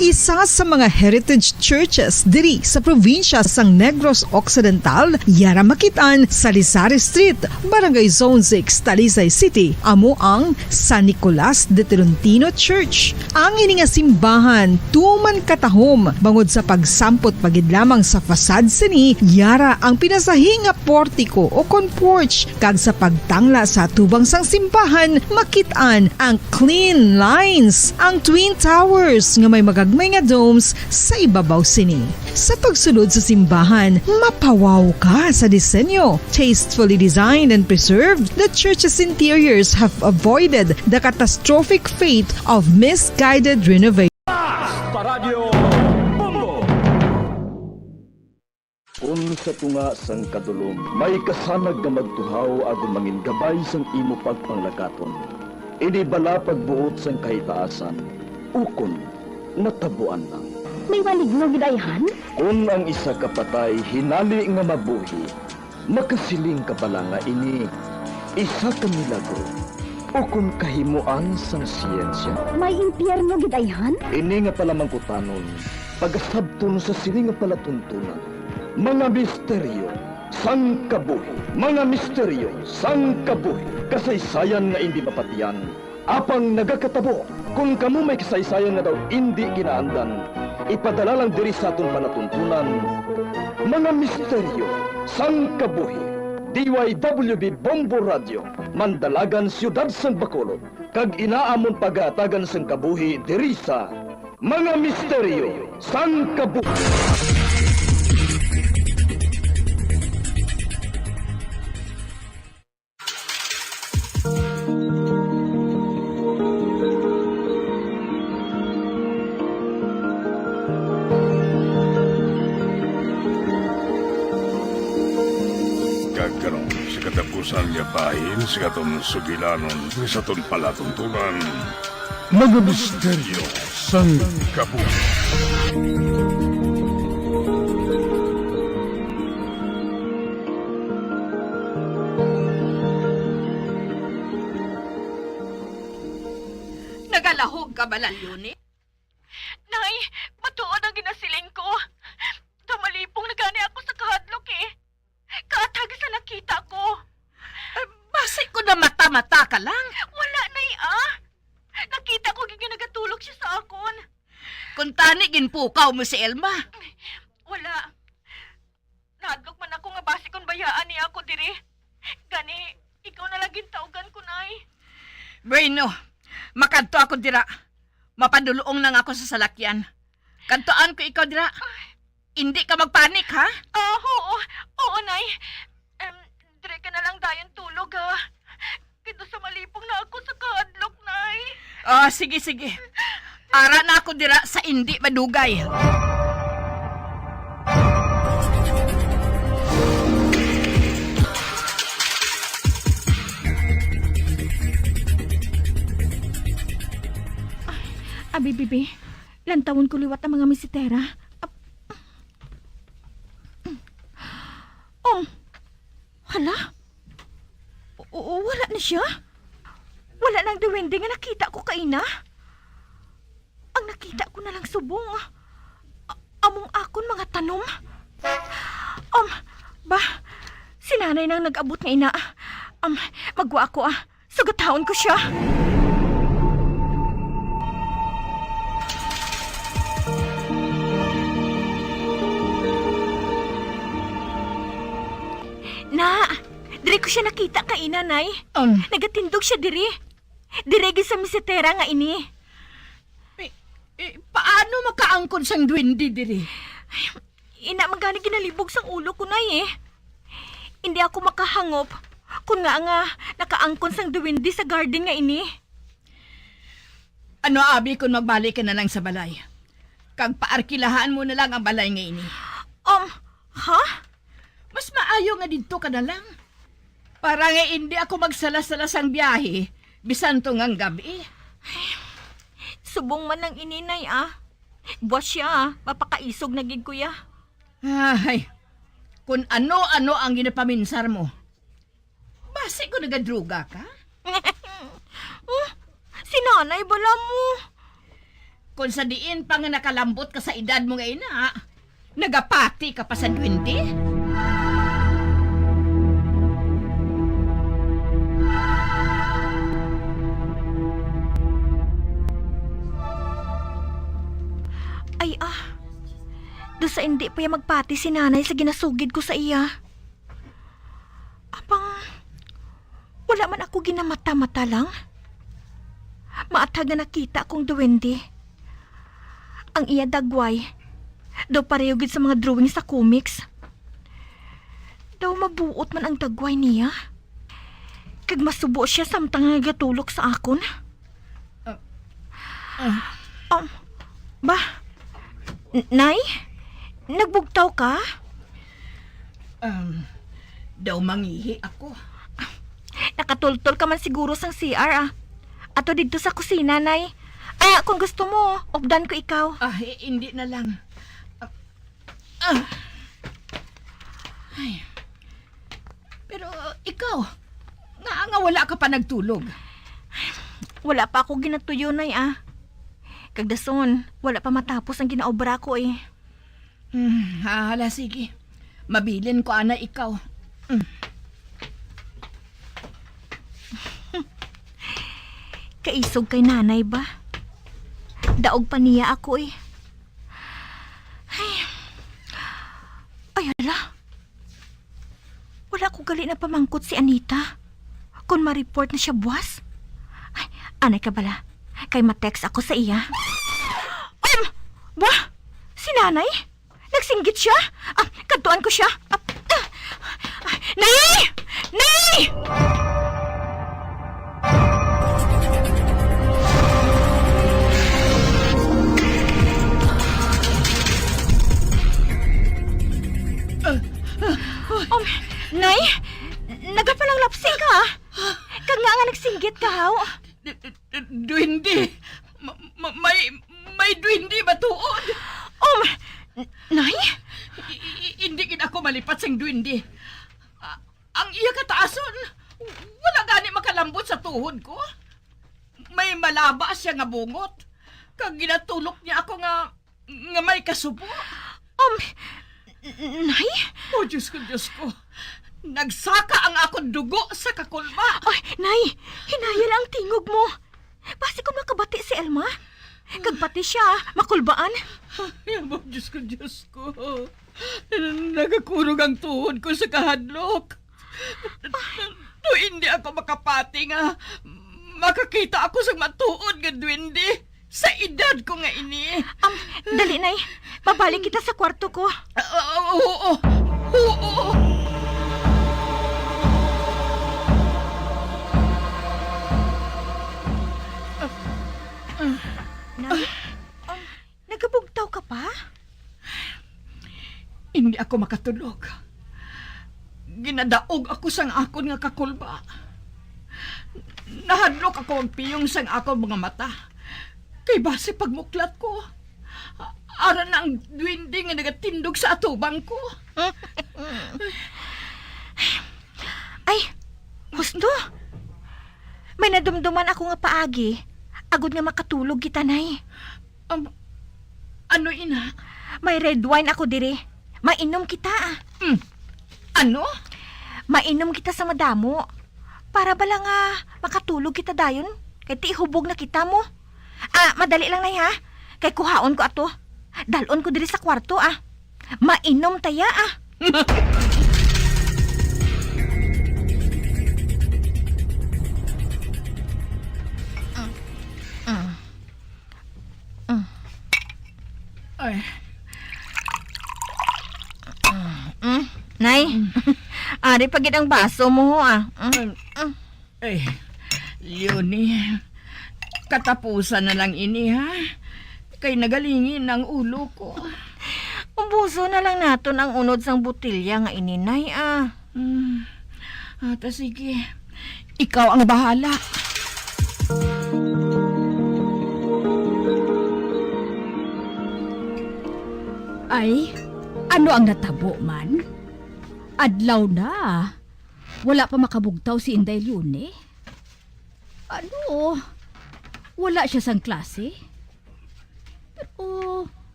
Isa sa mga heritage churches diri sa probinsya sang Negros Occidental, yara makitaan sa Lisari Street, Barangay Zone 6, Talisay City, amo ang San Nicolas de Tolentino Church. Ang ini nga simbahan tuman katahom bangod sa pagsampot pagid lamang sa fasad sini, yara ang pinasahi nga portiko o porch, kag sa pagtangla sa tubang sang simbahan makitaan ang clean lines, ang twin towers nga may magagmay nga domes sa ibabaw sini. Sa pagsulod sa simbahan, mapawaw ka sa disenyo. Tastefully designed and preserved, the church's interiors have avoided the catastrophic fate of misguided renovation. Paradyo Bongo! Unsa tunga sang kadulom, may kasanag nga magtuhaw agon mangin gabay sang imo pagpanglakaton. Ini bala pagbuot sang kahitaasan, ukon natabuan lang. May maligno gidayhan? Kung ang isa ka patay hinali nga mabuhi, makasiling ka pala nga ini isa ka milagro o kung kahimuan sang siyensya. May impyerno gidayhan? Ini nga pala mangkutanon, pagasabton sa siling nga palatuntunan. Mga misteryo sang kabuhi, mga misteryo sang kabuhi, kasaysayan nga hindi mapatiyan. Apang nagakatabo, kung kamo may kasaysayan nga daw hindi ginaandan, ipadala lang diri sa aton panatuntunan. Mga misteryo sang kabuhi, DYWB Bombo Radio, Mandalagan, Siyudad San Bacolod, kag inaamon pagatagan sang kabuhi diri sa Mga Misteryo sang Kabuhi. Kagkarong sa katapusan niya bahin sa katong sugilanon sa atong palatuntunan. Mga misteryo sang kabuhi. Nagalahog ka ba lang yun eh? Nay, matuod ang ginasiling ko. Tumalipong na gani ako sa kahadlok eh. Kaatag sa nakita ko. Basi ko na mata-mata ka lang. Wala, Nay, ah. Nakita ko ginagatulog siya sa akon. Kung tani ginpukaw mo si Elma. Wala. Nahadlok man ako nga basi kong bayaan niya ako diri. Gani, ikaw na laging taugan ko, Nay. Bueno, makadto ako dira. Mapadulong nang ako sa salakyan. Kantoan ko ikaw dira. Hindi ka magpanik, ha? Oo. Oo, Nay. Dire ka na lang dayon tulog, ha? Kito sa malipong na ako sa kahadlok, Nay. Sige. Ara na ako dira sa hindi madugay. Bibi, lantawon ko liwat ang mga misitera. Hala? Wala na siya? Wala nang duwende nga nakita ko kaina? Ang nakita ko na lang subong. Among akon mga tanom. Si nanay nang nag-abot nga ina. Magwa ako sugatahon ko siya. Diri ko siya nakita ka inanay. Nagatindog siya diri. Diregi sa misitera nga ini. Paano makaangkon sang duwende diri? Ina magani ginalibog sang ulo ko, Nay, eh. Hindi ako makahangop kung nga nakaangkon sang duwende sa garden nga ini. Ano abi kung magbalik ka na lang sa balay? Kag paarkilahaan mo na lang ang balay nga ini. Ha? Mas maayo nga dito ka na lang. Para nga hindi ako magsalas-salas ang biyahe, bisan to ngang gabi. Subong man ng ininay, Buwas siya, mapakaisog na gid kuya. Ay, kung ano-ano ang ginapaminsar mo. Basi ko nagadruga ka? Si nanay bala mo. Kung sa diin pa nga nakalambot ka sa edad mo ngayon na, nagapati ka pa sa duwende? Ay do sa hindi pa yung magpati si nanay sa ginasugid ko sa iya. Apang, wala man ako ginamata-mata lang. Maatag na nakita akong duwende. Ang iya dagway, daw pareho gid sa mga drawing sa comics. Daw mabuot man ang dagway niya. Kag masubo siya samtang nagatulok sa akon. Ba? Nay? Nagbugtaw ka? Daw mangihi ako. Nakatultol ka man siguro sang CR Ato dito sa kusina, nay. Kung gusto mo, obdan ko ikaw. Hindi na lang. Ay. Pero ikaw, nga wala ka pa nagtulog. Wala pa ako ginatuyo, nay, Kagdason, wala pa matapos ang ginaobra ko, Hala, sige. Mabilin ko, ana, ikaw. Kaisog kay nanay ba? Daog pa niya ako, Ay, ala. Wala ko gali na pamangkot si Anita. Kung ma-report na siya buwas. Ay, anay ka bala. Kay ma-text ako sa iya. Ba? Si nanay? Nagsinggit siya? Kantuan ko siya. Nay! Nay! Nay? Nagapalang lapsing ka, Kag nga nagsinggit ka, haw? Duwindi. May duwindi ba tuod? Nay? Hindi gid ako malipat sang duwindi. Ang iya kataason, wala gani makalambot sa tuhod ko. May malaba siya nga bungot. Kag ginatulok niya ako nga may kasubo. Nay? Oh, Diyos ko. Nagsaka ang akong dugo sa kakulba. Ay, Nay, hinayal ang tingog mo. Basi ko makabati si Elma. Kag pati siya, makulbaan. Ay, Diyos ko. Nagakurog ang tuhod ko sa kahadlok. No, hindi ako makapati nga. Makakita ako sa matuod nga duwende. Sa edad ko nga ini. Dali, Nay. Babalik kita sa kwarto ko. Oo. Nay, nagabugtaw ka pa? Hindi ako makatulog. Ginadaog ako sang akon nga kakulba. Nahadlok ako ang piyong sang akon mga mata. Kay base pagmuklat ko, ara na ang duwende nga nagatindog sa atubang ko. Ay, gusto. May nadumduman ako nga paagi. Agod nga makatulog kita, Nay. Ano, ina? May red wine ako diri. Mainom kita, Ano? Mainom kita sa madamo. Para bala nga makatulog kita dayon. Kay ti hubog na kita mo. Madali lang, Nay, ha? Kay kuhaon ko ato. Dalon ko diri sa kwarto, Mainom taya, Ay. Nay, ari pagid ang baso mo, Ay, Leonie, katapusan na lang ini, ha? Kay nagalingin ang ulo ko. Umbuso na lang naton ang unod sang butilya nga ini, Nay, Sige, ikaw ang bahala. Ay, ano ang natabo man? Adlaw na. Wala pa makabugtaw si Inday Lune. Ano? Wala siya sang klase?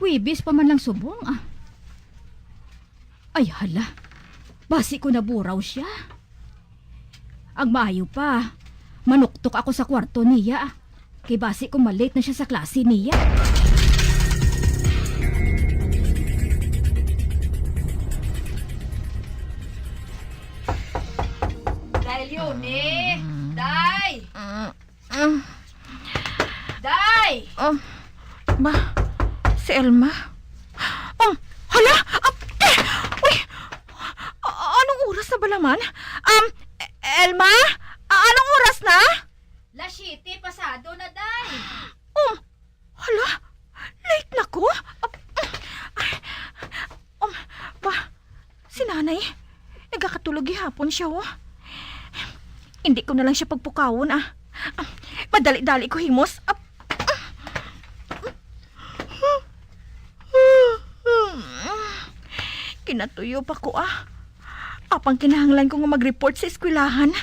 Huwebes pa man lang subong ah. Ay hala, basi ko naburaw siya. Ang maayo pa, manuktok ako sa kwarto niya. Kay basi ko malate na siya sa klase niya. Dahil yun eh. Day! Day! Ba, si Elma? Hala! Uy! Anong oras na ba naman? Elma? Anong oras na? Lashiti, pasado na, Day. Hala! Late na ko? Ba, si nanay, nagkakatulog hapon siya, oh. Hindi ko na lang siya pagpukawon, madali-dali ko himos. Kinatuyo pa ko, Apang kinahanglan ko nga mag-report sa eskwelahan.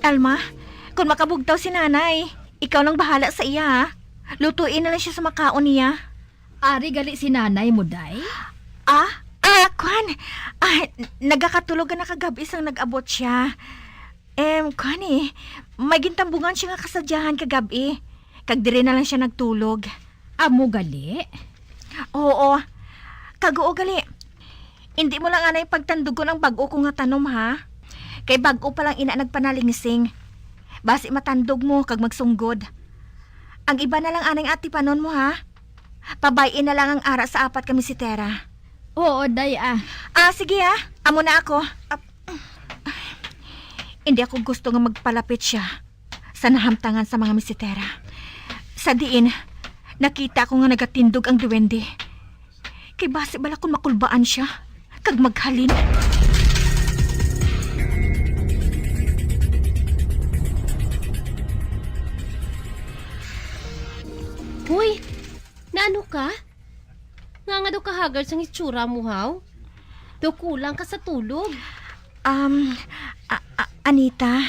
Elma, kung makabugtaw si nanay, ikaw nang bahala sa iya, ha? Lutuin na lang siya sa makaon niya. Ari gali si nanay mo, Day? Kwan. Nagakatulog na kagabi isang nag-abot siya. Kwan may gintambungan siya nga kasadyahan kagabi. Kagdire na lang siya nagtulog. Amo gali? Oo. Kaguo gali. Hindi mo lang anay pagtandugo ng bago ko nga tanom, ha? Kay bago pa lang ina nagpanalingsing. Basi matandog mo kag magsunggod. Ang iba na lang anay atipanon mo, ha? Pabayin na lang ang ara sa apat kami si Tera. Oo, Day Sige amo na ako. Hindi ako gusto nga magpalapit siya sa nahamtangan sa mga misitera. Sa diin, nakita ko nga nagatindog ang duwende. Kay base bala kung makulbaan siya, kag maghalin. Hoy, naano ka? Nga daw kahagal sang itsura mo, haw? Daw kulang ka sa tulog. Anita,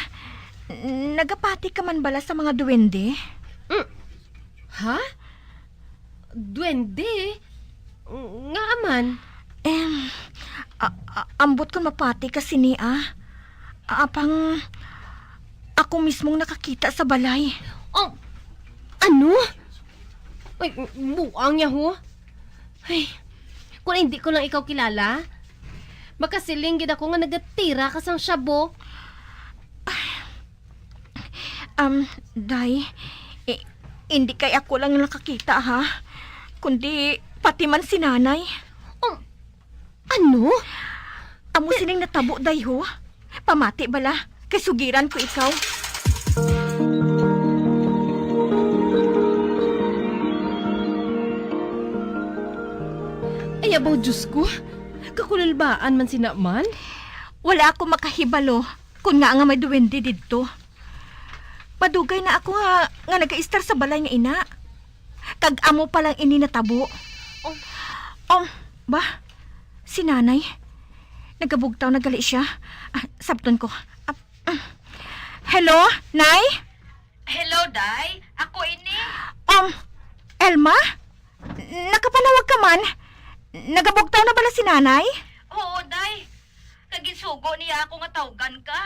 nagapati ka man bala sa mga duwende? Ha? Duwende? Nga aman. Ambot ko mapati kasi niya. Apang ako mismong nakakita sa balay. Ano? Ay, buang niya ho. Ay, kung hindi ko lang ikaw kilala, makasilingid ako nga nagatira ka sang syabo. Day, hindi kay ako lang nakakita, ha? Kundi pati man si nanay. Ano? Amo sining natabo, day, ho? Pamati bala, kay sugiran ko ikaw. Ay, abaw, Diyos ko. Kakulalbaan man sinaman? Wala ako makahibalo kung nga may duwende dito. Madugay na ako nga nag-istar sa balay nga ina. Kag amo palang ini natabo. Ba? Si nanay. Nagabugtaw na gali siya. Sabton ko. Hello, Nay? Hello, Day. Ako ini. Elma? Nakapanawag ka man? Nagabugtaw na bala si nanay? Oo, Day. Kaginsugo niya ako nga tawgan ka.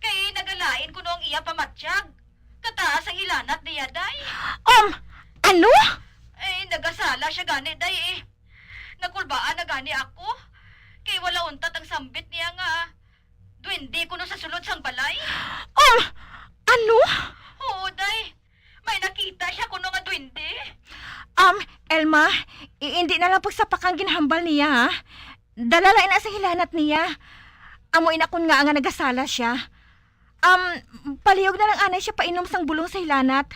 Kay nagalain ko noong iya pamatsyag. Kataas ang ilanat niya, Day. Ano? Nagasala siya gani, Day Nakulbaan na gani ako. Kay wala untat ang sambit niya nga. Duwende ko no sa sulod sang balay. Ano? Oo, Day. May nakita siya kuno nga duwende. Elma, hindi na lang pagsapakang ginahambal niya, ha? Dalalay na sa hilanat niya. Amoy na kun nga nagasala siya. Palihog na lang anay siya painom sang bulong sa hilanat.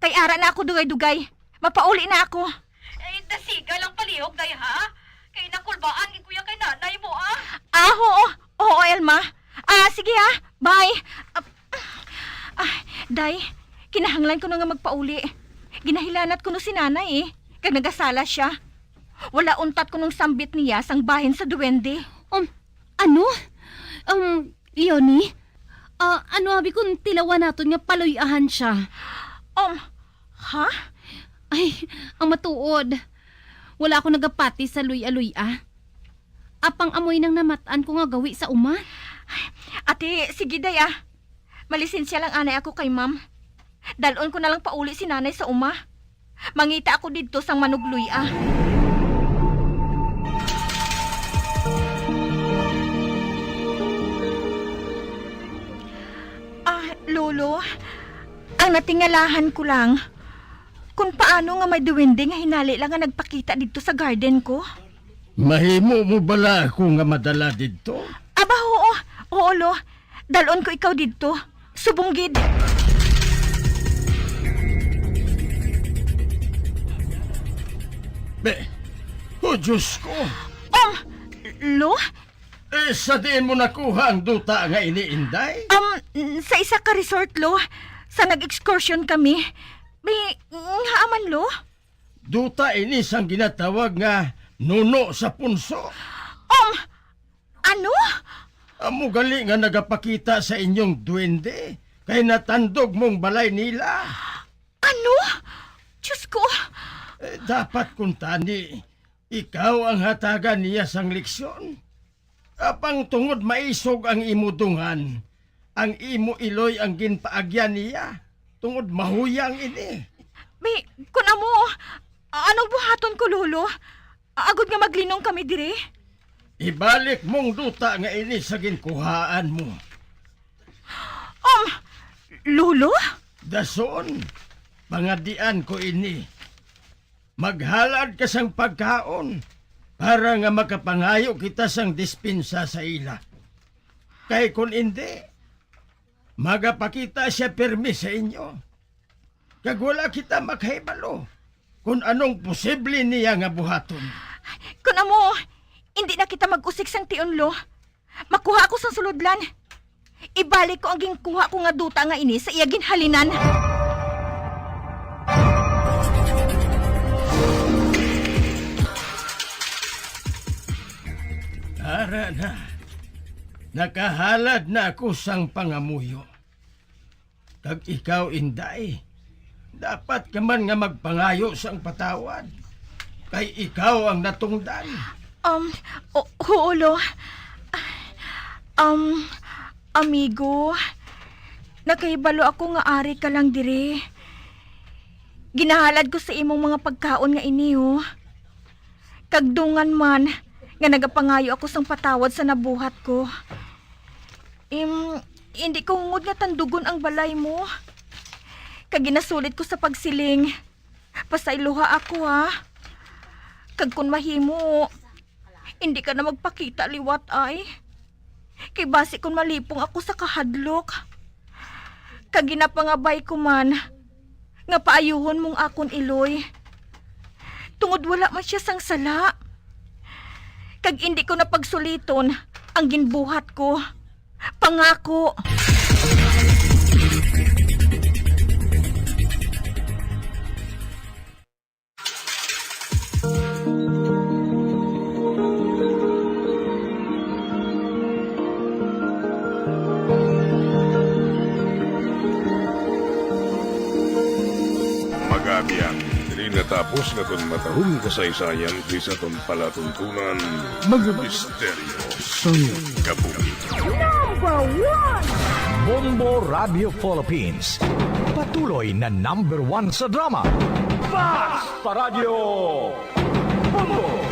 Kay ara na ako dugay-dugay. Mapauli na ako. Dasiga lang palihog, Day, ha? Kay nakulbaan ni kuya kay nanay mo, Oo, Elma. Sige, ha? Bye. Day, Kinahanglan ko na nga magpauli. Ginahilanat ko no si nanay kag nagasala siya. Wala untat ko nung sambit niya sang bahin sa duwende. Ano? Yoni? Ano abi kung tilawan naton nga paluyahan siya? Ha? Ay, ang matuod. Wala ako nagapati sa luy-aluy-a. Apang amoy nang namataan ko nga gawi sa uma. Ate, sige day Malisensya lang anay ako kay ma'am. Dalon ko na lang pauli si nanay sa uma. Mangita ako dito sang manugluy Lolo, ang natingalahan ko lang kung paano nga may duwende nga hinali lang nga nagpakita dito sa garden ko. Mahimo mo bala ako nga madala dito? Aba, oo, lo. Dalon ko ikaw dito. Subunggid. Diyos ko! Lo? Sa diin mo nakuha ang duta nga iniinday? Sa isa ka resort, lo. Sa nag-excursion kami. May haaman, lo? Duta ini sang ginatawag nga nuno sa punso. Ano? Amo gali nga nagapakita sa inyong duwende kay natandog mong balay nila. Ano? Diyos ko. Dapat kung tani, ikaw ang hatagan niya sang leksyon. Apang tungod maisog ang imudungan, ang imo iloy ang ginpaagyan niya. Tungod mahuyang ini. May, kuna mo, anong buhaton ko, lolo? Agod nga maglinong kami dire. Ibalik mong duta nga ini sa ginkuhaan mo. Lolo? Dason, pangadian ko ini. Maghalad ka sang pagkaon para nga makapangayo kita sang dispensa sa ila. Kay kung hindi, magapakita siya permi sa inyo. Kag wala kita makahibalo kung anong posible niya nga buhaton. Kuna mo, hindi na kita mag-usik sang tion, lo. Makuha ako sang sulodlan. Ibalik ko ang ginkuha ko nga duta nga ini sa iyagin halinan. Ara na. Nakahalad na ako sang pangamuyo. Kag ikaw, Inday, dapat ka man nga magpangayo sang patawad. Kay ikaw ang natungdan. Oo, lo. Amigo, nakahibalo ako nga ari ka lang dire. Ginahalad ko sa imong mga pagkaon nga ini, Kagdungan man, nga nagapangayo ako sang patawad sa nabuhat ko. Hindi ko hungod nga tandugon ang balay mo. Kaginasulit ko sa pagsiling. Pasayluha ako, Kag kun mahimo, hindi ka na magpakita liwat ay. Kay basi kun malipong ako sa kahadlok. Kag ginapangabay ko man, nga paayuhon mong akon iloy. Tungod wala man siya sang sala. Kag hindi ko na pagsuliton ang ginbuhat ko. Pangako. Magabiang, dili natapos na itong matahong kasaysayan di sa itong palatuntunan, mga misteryo sa kabuhi. Bombo Radio Philippines. Patuloy na #1 sa drama. Basta Radio Bombo!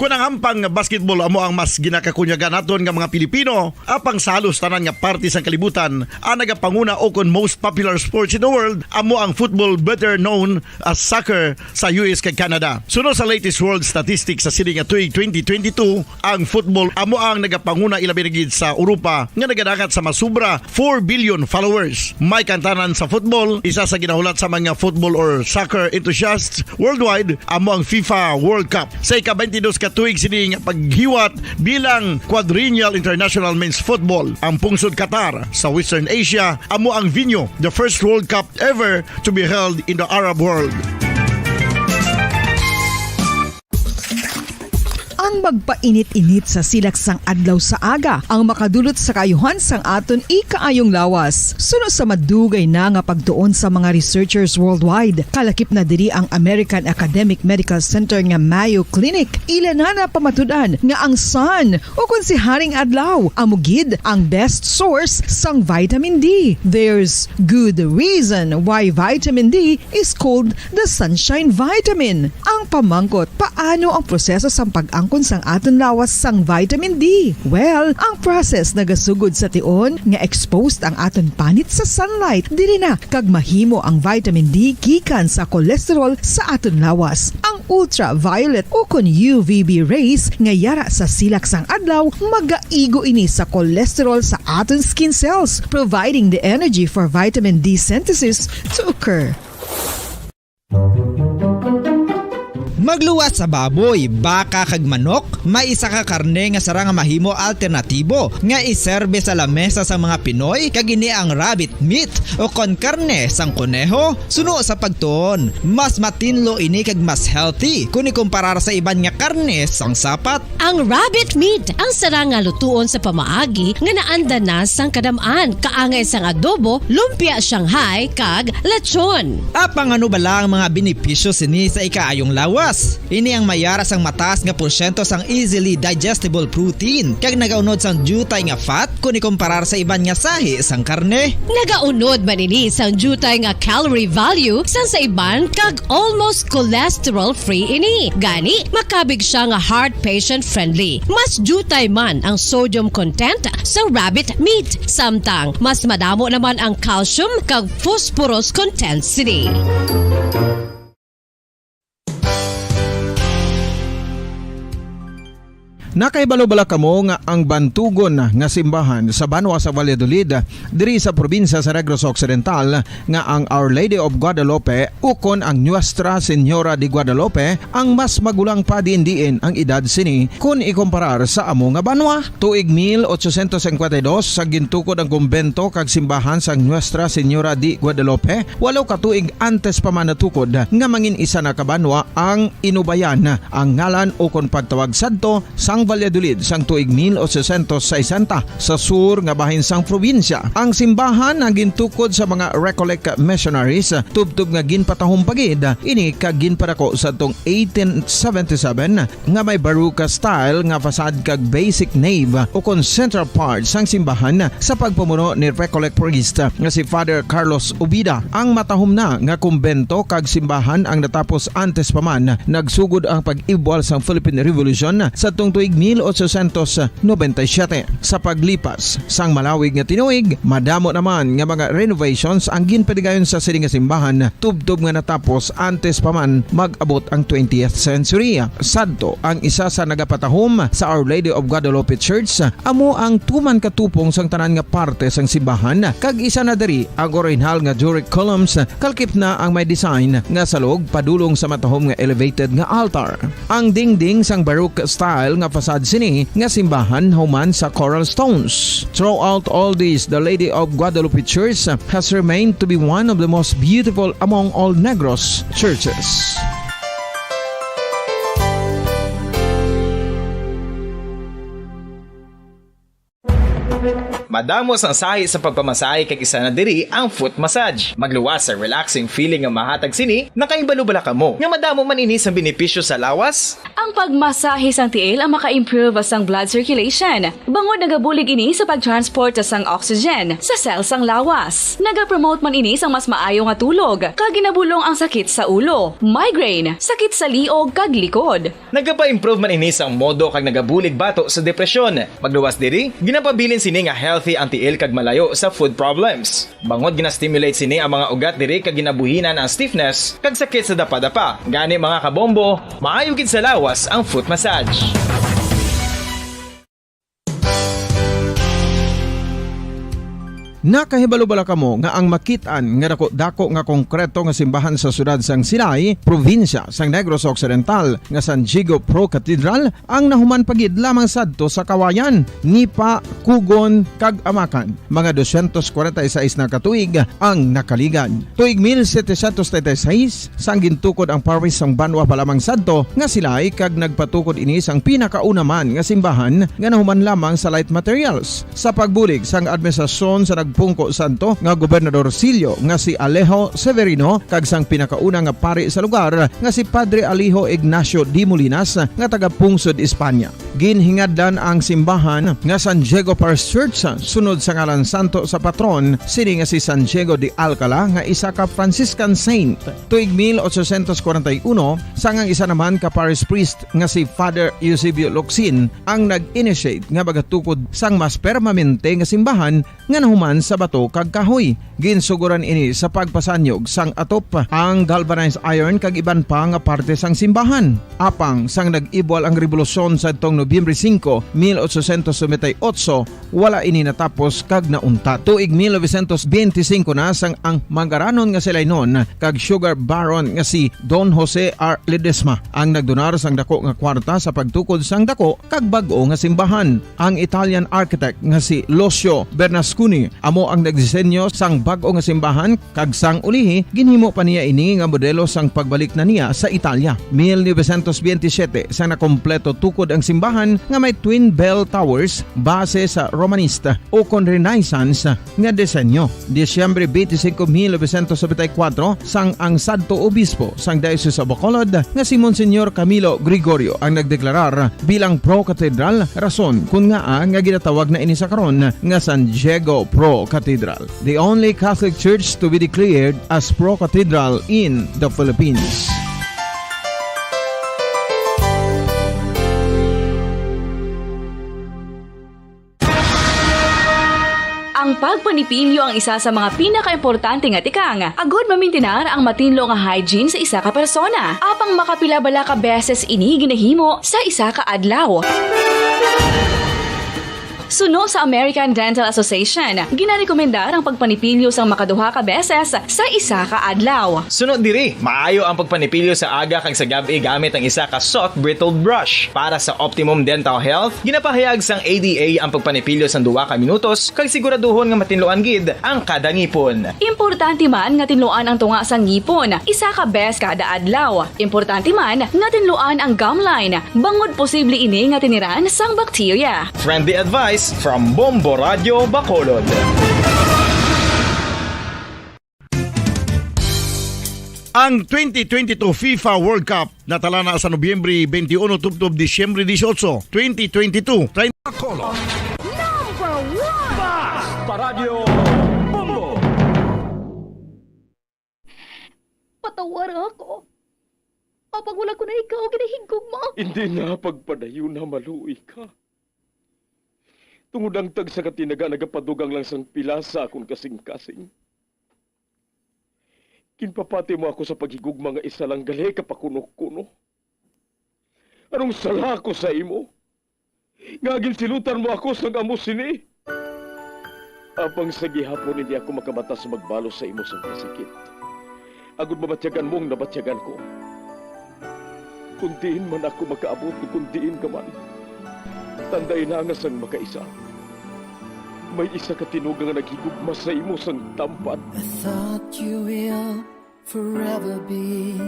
Kunang ampang basketball amo ang mas ginakakunyagan naton nga mga Pilipino, apang salos tanan nga parte sang kalibutan, ang nagapanguna o kon most popular sports in the world amo ang football, better known as soccer sa US kag Canada. Sunod sa latest world statistics sa sining nga tuig 2022, ang football amo ang nagapanguna ilabi na gid sa Europa nga nagadagat sa masubra 4 billion followers. May kantanan sa football, isa sa ginahulat sa mga football or soccer enthusiasts worldwide amo ang FIFA World Cup. Sa ika-22 ka tuig sining paghiwat bilang Quadrennial International Men's Football. Ang pungsod Qatar sa Western Asia amo ang venue, the first World Cup ever to be held in the Arab world. Ang magpainit-init sa silaksang adlaw sa aga ang makadulot sa kayuhan sang aton ikaayong lawas. Suno sa madugay na nga pagtuon sa mga researchers worldwide, kalakip na diri ang American Academic Medical Center nga Mayo Clinic. Ila na pamatudan nga ang sun o kung si Haring Adlaw amugid ang best source sang vitamin D. There's good reason why vitamin D is called the sunshine vitamin. Ang pamangkot, paano ang proseso sa pag-angkon sang aton lawas sang vitamin D? Well, ang process nagasugod sa tion nga exposed ang aton panit sa sunlight dili na kag mahimo ang vitamin D gikan sa cholesterol sa aton lawas. Ang ultraviolet o kun UVB rays nga yara sa silak sang adlaw magaigo ini sa cholesterol sa aton skin cells, providing the energy for vitamin D synthesis to occur. Magluwas sa baboy, baka kag manok, may isa ka karne nga sarang mahimo alternatibo nga iserbe sa lamesa sa mga Pinoy kag ini ang rabbit meat o kon karne sang kuneho. Suno sa pagtuon, mas matinlo ini kag mas healthy kung ikumparar sa iban nga karne sang sapat. Ang rabbit meat ang sarang nga lutuon sa pamaagi nga naanda na sang kadamaan, kaangay sang adobo, lumpia Shanghai kag lechon. Apang ano bala ang mga benepisyo sini sa ikaayong lawas? Ini ang mayara sang mataas nga porsyento sang easily digestible protein kag nagaunod sang jutay nga fat kung ikumparar sa iban nga sahi sang karne. Nagaunod man ini sang jutay nga calorie value sang sa iban kag almost cholesterol free ini. Gani makabig siya nga heart patient friendly. Mas jutay man ang sodium content sa rabbit meat, samtang mas madamo naman ang calcium kag phosphorus content sini. Nakaibalo-bala kamo nga ang bantugon nga simbahan sa Banwa sa Valladolid diri sa probinsya sa Negros Occidental nga ang Our Lady of Guadalupe ukon ang Nuestra Señora de Guadalupe ang mas magulang pa diin ang edad sini kung ikumparar sa amo nga banwa. Tuig 1852 sa gintukod ang kumbento kag simbahan sa Nuestra Señora de Guadalupe, walo ka tuig antes pa man natukod nga mangin isa na kabanwa ang inubayan ang ngalan ukon pagtawag sadto sang Valladolid sang tuig 1860 sa sur nga bahin sang probinsya. Ang simbahan ang gintukod sa mga Recollect missionaries tubtub nga ginpatahong pagid ini kag ginpadako sa tong 1877 nga may baroque style nga fasad kag basic nave o kon central part sang simbahan sa pagpamuno ni Recollect priest nga si Father Carlos Ubida. Ang matahom na nga kumbento kag simbahan ang natapos antes pa man nagsugod ang pag-ibwal sang Philippine Revolution sa tong tuig 1897. Sa paglipas sang malawig nga tinuig, madamo naman nga mga renovations ang ginpadigayon sa sining nga simbahan tubtob nga natapos antes pa man mag-abot ang 20th century. Sadto ang isa sa nagapatahom sa Our Lady of Guadalupe Church amo ang tuman katupong sang tanan nga parte sang simbahan kag isa na diri ang original nga Doric columns kalkip na ang may design nga salog padulong sa matahom nga elevated nga altar. Ang dingding sang baroque style nga fasad sini nga simbahan human sa coral stones. Throughout all this, the Lady of Guadalupe Church has remained to be one of the most beautiful among all Negros churches. Madamos ang sahi sa pagpamasahe kag isa na diri ang foot massage. Magluwas sa relaxing feeling nga mahatag sini, nakaibalo-bala ka mo. Nga madamo man ini sa benepisyo sa lawas. Ang pagmasahe sang tiil ang maka-improve sang blood circulation. Bangod nagabulig ini sa pagtransport sang oxygen sa cells sang lawas. Nagapromote man ini sang mas maayo nga tulog, kag ginabulong ang sakit sa ulo, migraine, sakit sa liog kag likod. Nagapa-improve man ini sang modo kag nagabulig bato sa depresyon. Magluwas diri, ginapabilin sini nga healthy ang tiil kag malayo sa food problems. Bangod gina-stimulate sini ang mga ugat diri kag ginabuhinan ang stiffness kag sakit sa dapa-dapa. Gani mga kabombo, maayo gid sa lawas ang foot massage. Nakahibalo-bala kamo nga ang makitaan nga dako nga konkreto nga simbahan sa sudad sang Sinay, probinsya sang Negros Occidental nga San Diego Pro Cathedral ang nahuman pagid lamang sadto sa kawayan ni pa Kugon kag Amakan. Mga 246 na katuig ang nakaligan. Tuig 1736 sang gintukod ang parish sang Banwa pa lamang sadto nga Sinay kag nagpatukod ini sang pinakauna man nga simbahan nga nahuman lamang sa light materials. Sa pagbulig sang administrasyon sa pungko santo nga Gobernador Silio nga si Alejo Severino kag sang pinakauna nga pari sa lugar nga si Padre Alijo Ignacio Di Molinas nga taga Pungsod, Espanya. Ginhingad-dan ang simbahan nga San Diego Parish Church sunod sa ngalan santo sa patron sini nga si San Diego de Alcala nga isa ka Franciscan saint. Tuig 1841 sang ang isa naman ka parish priest nga si Father Eusebio Locsin ang nag-initiate nga bagatukod sang mas permanente nga simbahan nga nahuman sa bato kag kahoy. Ginsuguran ini sa pagpasanyog sang atop ang galvanized iron kag iban pa nga parte sang simbahan. Apang sang nag-ibwal ang revolusyon sa tong Nobyembre 5, 1898, wala ini natapos kag naunta. Tuig 1925 na sang ang mangaranon nga silay noon kag sugar baron nga si Don Jose R. Ledesma ang nagdonar sang dako nga kwarta sa pagtukod sang dako kag bag-o nga simbahan. Ang Italian architect nga si Lucio Bernasconi amo ang nagdisenyo sang bag-o nga simbahan kag sang ulihi ginhimo pa niya ini nga modelo sang pagbalik na niya sa Italia. 1927 sang nakompleto tukod ang simbahan nga may twin bell towers base sa Romanista o kon Renaissance nga disenyo. Disyembre 25, 1974 sang ang sadto obispo sang Diocese of Bacolod nga si Monsignor Camilo Gregorio ang nagdeklarar bilang pro cathedral, rason kung nga ginatawag na ini sa karon nga San Diego Pro Cathedral, the only Catholic church to be declared as pro cathedral in the Philippines. Ang pagpanipilyo ang isa sa mga pinaka-importante nga tikang. Agod mamintinar ang matinlo nga hygiene sa isa ka persona. Apang makapilabala ka beses ini ginahimo sa isa ka adlaw. Suno sa American Dental Association, ginarekomendar ang pagpanipilyo sang makaduha ka beses sa isa ka adlaw. Sunod diri, maayo ang pagpanipilyo sa aga kag sa gabi gamit ang isa ka soft brittle brush. Para sa optimum dental health, ginapahayag sang ADA ang pagpanipilyo sang 2 ka minutos kag siguraduhon nga matinloan gid ang kada ngipon. Importante man nga tinluan ang tunga sang ngipon, isa ka bes kada adlaw. Importante man nga tinluan ang gum line, bangod posible ini nga tiniran sang bakterya. Friendly advice from Bombo Radio Bacolod. Ang 2022 FIFA World Cup natala na sa Nobyembre 21 tubtob Disyembre 18, 2022. Bacolod. Number 1 Basta Radio Bombo. Patawar ako. Kapag wala ko na ikaw, ginahigog mo. Hindi na pagpadayo na maluwi ka. Tungod ang tag sa katinaga nagapadugang lang sang pila sa akong kasing-kasing. Kinpapati mo ako sa paghigugma nga isa lang gali kapakuno-kuno. Anong sala ko sa imo? Ngagin silutan mo ako sa amo sini. Apang sa gihapon hindi ako makabatas magbalo sa imo sa kasakit. Agud mabatyagan mong nabatyagan ko. Kundiin man ako makaabot, kundiin ka man. Tanday na nga sang makaisa. May isa ka tinuga nga naghigugma sa imo sang tampat. I thought you will forever be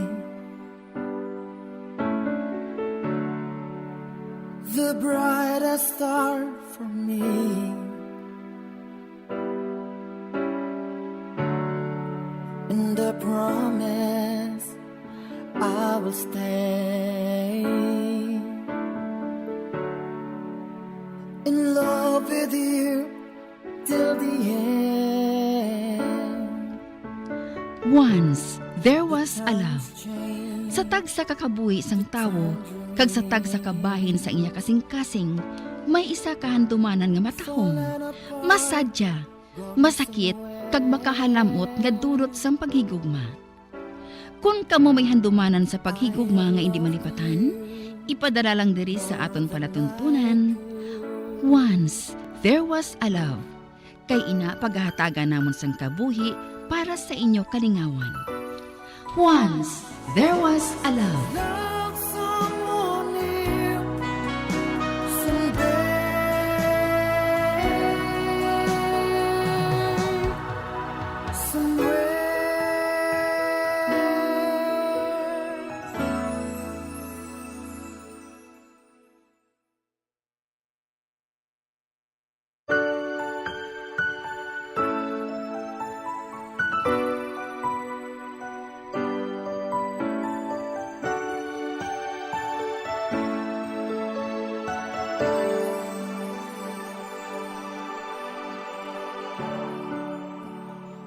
the brightest star for me. And I promise I will stay in love with you till the end. Once, there was a love. Sa tag sa kakabuhi sang tawo, kag sa tag sa kabahin sa iya kasing-kasing, may isa kahandumanan nga matahong. Masadya, masakit, kag makahalamot nga dulot sang paghigugma. Kung kamo may handumanan sa paghigugma nga hindi malipatan, ipadala lang diri sa aton palatuntunan. Once, there was a love. Kay ina paghahatagan namon sang kabuhi para sa inyo kalingawan. Once there was a love. Love someone new someday,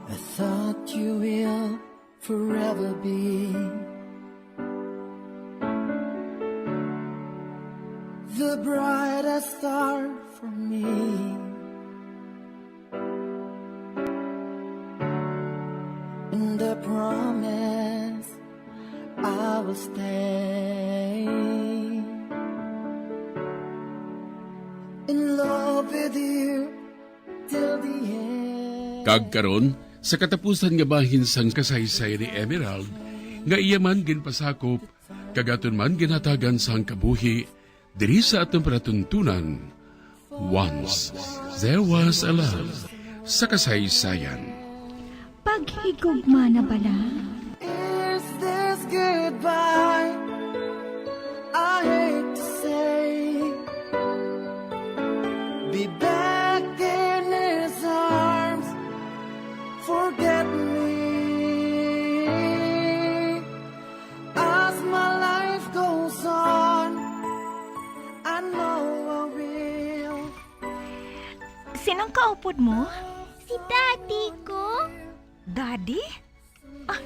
I thought you will forever be the brightest star for me. And I promise I will stay in love with you till the end. Kagkaron, sa katapusan nga bahin sang kasaysay ni Emerald, nga iya man ginpasakop, kagaton man ginhatagan sang kabuhi, diri sa atong panatuntunan. Once there was a love sa kasaysayan. Paghigugma na bala. Is this goodbye? I hate to say, be back in his arms, forget me. As my life goes on, I know I will. Sinang kaupod mo? Si daddy ko. Daddy? Ah,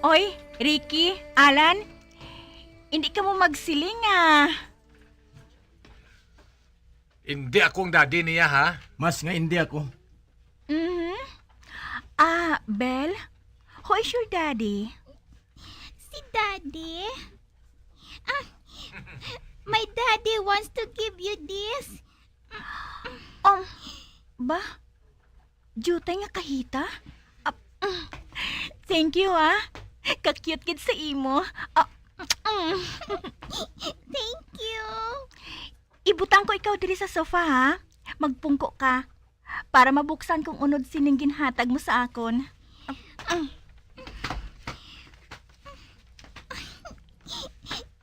oy, Ricky, Alan, hindi ka mo magsiling ah. Hindi akong daddy niya, ha? Mas nga hindi ako. Mhm. Ah, Belle, who is your daddy? Si daddy? My daddy wants to give you this. Ba? Jutay nga kahita? Thank you ah. Ka-cute kid sa imo. Thank you. Ibutang ko ikaw diri sa sofa ha. Magpungko ka. Para mabuksan kung unod sining ginhatag mo sa akon.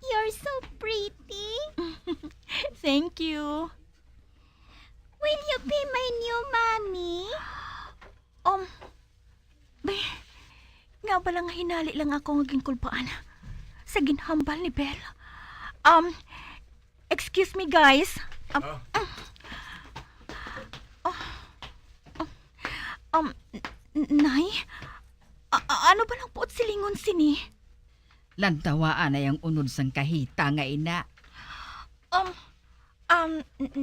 You're so pretty. Thank you. Will you be my new mommy? Nga ba lang hinali lang ako nga ginkulpaan sa ginhambal ni Belle. Excuse me guys. Nay, ano ba lang po silingon sini? Lantawaan na yung unod sang kahita nga ina.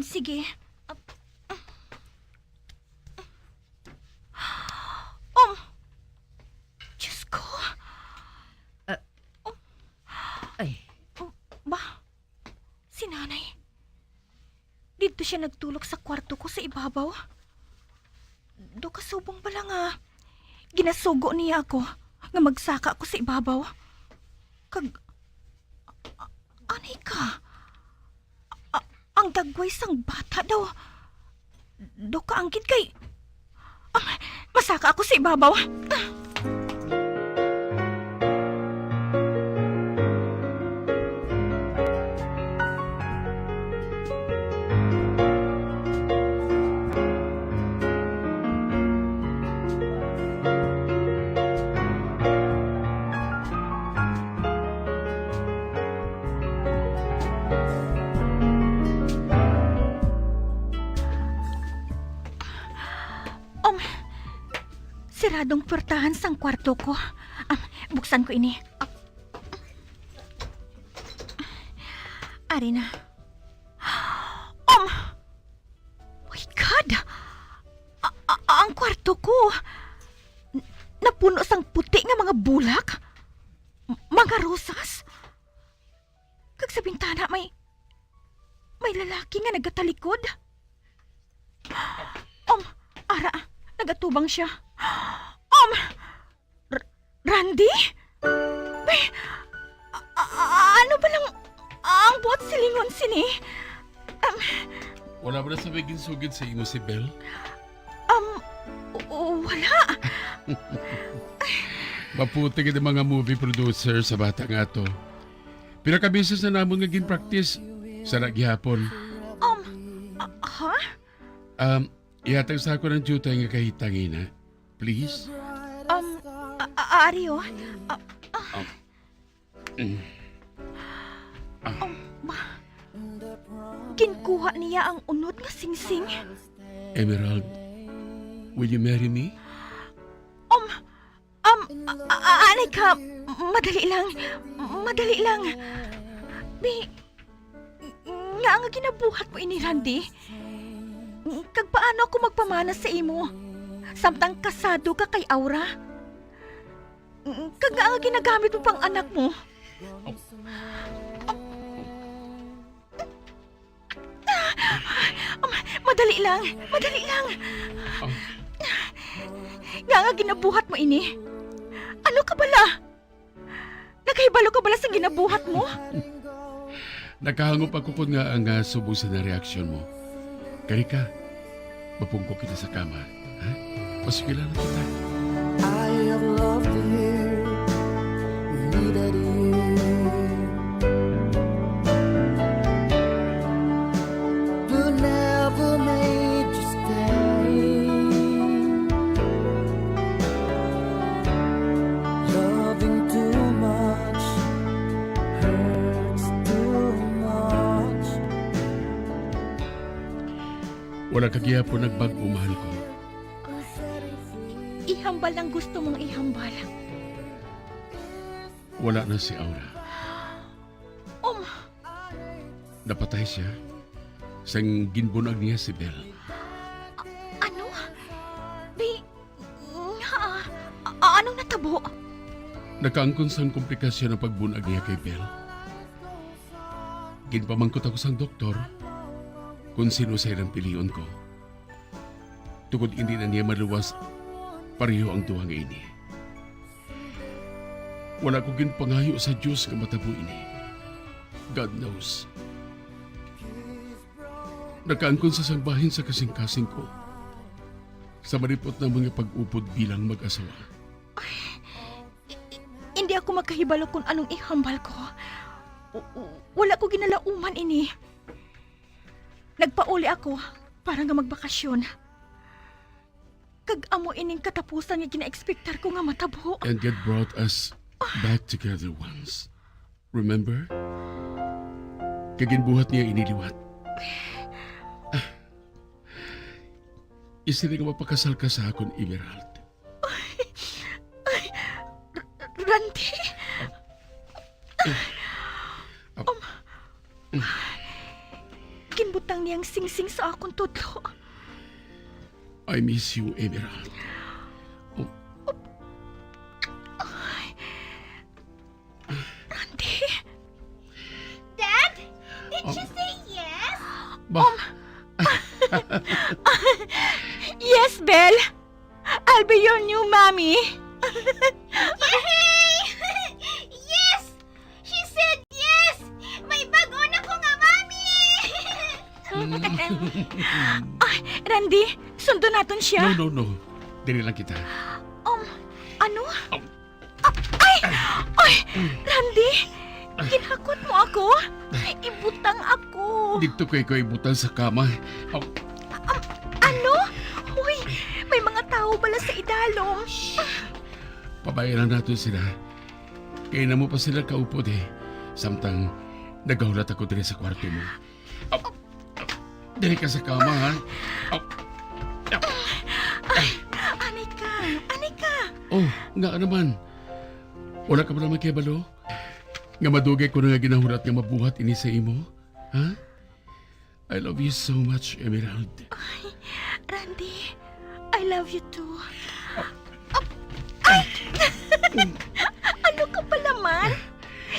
Sige. Diyos ko. Ay. Ba? Si nanay. Dito siya nagtulog sa kwarto ko sa ibabaw. Do kasubong ba lang ginasugo niya ako nga magsaka ako sa ibabaw. Anay ka? Ang dagway sang bata daw. Do ka anggid kay... masaka ako sa ibabaw. Siradong portahan sang kwarto ko. Buksan ko ini. Ari na. My God! Ang kwarto ko. Napuno sang puti nga mga bulak. Mga rosas. Kag sa bintana may lalaki nga nagatalikod. Ara, nagatubang siya. Randy? Bay, ano ba lang ang buhat silingon sini? Wala ba na sa maging sugid sa imo si Belle? Wala. Maputi ka mga movie producer sa bata nga to. Pinakabisis na namon nga gin-practice sa naghihapon. Ha? Ihatag sa ako ng tuta nga kahitangina. Please? Ario? Kinkuha niya ang unod nga singsing. Emerald, will you marry me? Anay ka, madali lang. Nga nga ginabuhat mo ini, Randy. Kag paano ako magpamana sa imo? Samtang kasado ka kay Aura? Kag nga ginagamit mo pang anak mo? Madali lang. Nga ginabuhat mo ini. Ano ka bala? Nakahibalo ka bala sa ginabuhat mo? Nakahangop ako kung nga ang subusan na reaksyon mo. Karika, mapungko kita sa kama. Ha? Pasikilala kita. I have loved you, needed you. But never made you stay. Loving too much hurts too much. Wala kagiyapo nagbago mahal ko. Ihambal ang gusto mong ihambal. Wala na si Aura. Napatay siya sang ginbunag niya si Belle. Ano? Anong natabo? Nakaangkon sang komplikasyon ang pagbunag niya kay Belle. Ginpamangkot ako sang doktor kung sino sa ilang piliyon ko. Tungod hindi na niya maluwas pareho ang duwang ini. Wala ko ginpangayo sa Diyos nga matabo ini. God knows. Nakaangkon sa sambahin sa kasing-kasing ko. Sa maripot na mga pag-upod bilang mag-asawa. Hindi ako makahibalo kung anong ihambal ko. Wala ko ginalauman ini. Nagpauli ako para nga magbakasyon. Kag amo ining katapusan nga gina-expectar ko nga matabo. And God brought us back together once. Remember? Kaginbuhat niya iniliwat. Isili nga mapakasal ka sa akon, Emerald. Randy? Kinbutang niyang singsing sa akong tudlo. I miss you, Emerald. Randy? Dad? Did you say yes? Yes, Belle. I'll be your new mommy. Yay! Yes! She said yes! May bago na ko nga, Mami! Ay, Randy, sundo natin siya. No. Dili lang kita. Ano? Ay, Randy, ginhakot mo ako? Ibutang ako. Dito ko ibutang sa kama. Ano? Uy, may mga tao bala sa idalom. Pabayaran natin sila. Kaya na mo pa sila kaupod eh. Samtang nagahulat ako din sa kwarto mo. Dili ka sa kama, ha? Anika. Oh, nga naman. Wala ka ba naman kay Balo? Nga madugay ko na nga ginahulat nga mabuhat ini sa imo? Ha? I love you so much, Emerald. Ay, Randy, I love you too. Ano ka pa naman?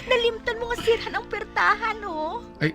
Nalimtan mo nga sira ng pertahan, oh. Ay.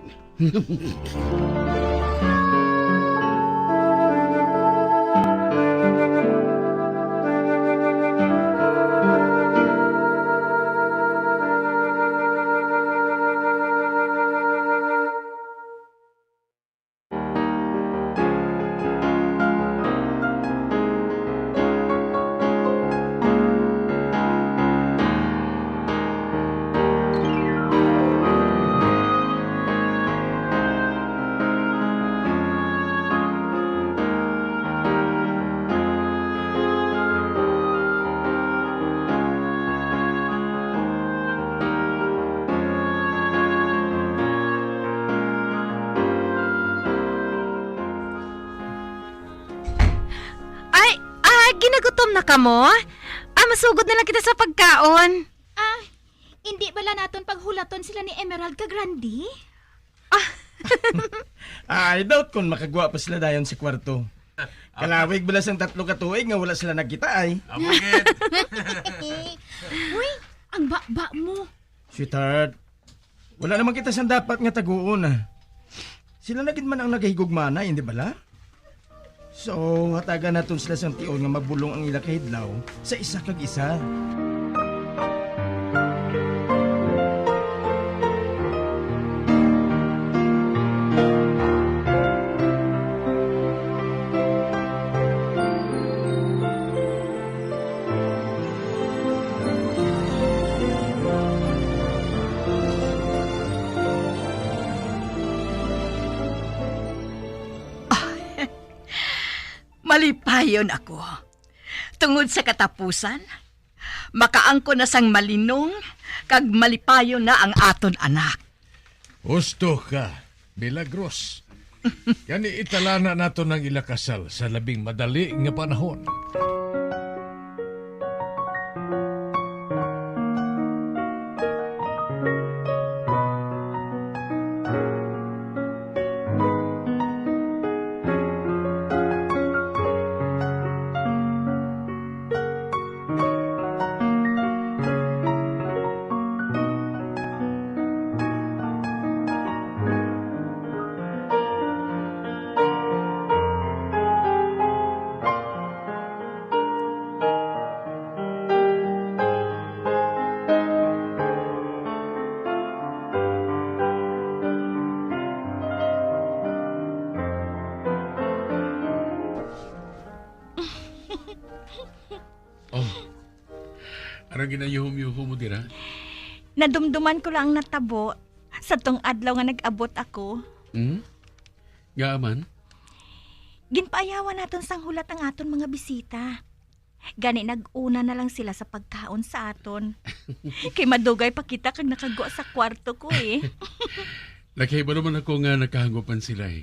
Gutom na ka mo? Masugod na lang kita sa pagkaon. Hindi bala naton paghulaton sila ni Emerald ka Grandi? I doubt kung makagawa pa sila dayon sa kwarto. Kalawig bala sang 3 ka tuig nga wala sila nagkita ay. Uy, ang ba mo. Sweetheart, wala naman kita sang dapat nga taguon. Sila na gid man ang nagahigugmana, hindi bala? So, hatagan naton sila sang tion nga magbulong ang ila kahidlaw sa isa kag isa. Malipayon ako. Tungod sa katapusan, makaangko na sang malinong, kag malipayon na ang aton anak. Gusto ka, Milagros. Kani italana nato ng ilakasal sa labing madali nga panahon. Arang ginayuhum-yuhum mo dira? Nadumduman ko lang natabo sa tong adlaw nga nag-abot ako. Nga man? Ginpaayawan naton sang hulat ang aton mga bisita. Gani nag-una na lang sila sa pagkaon sa aton. Kay madugay pa kita kag nakagwa sa kwarto ko eh. Nakaiba naman ako nga nakahangopan sila eh.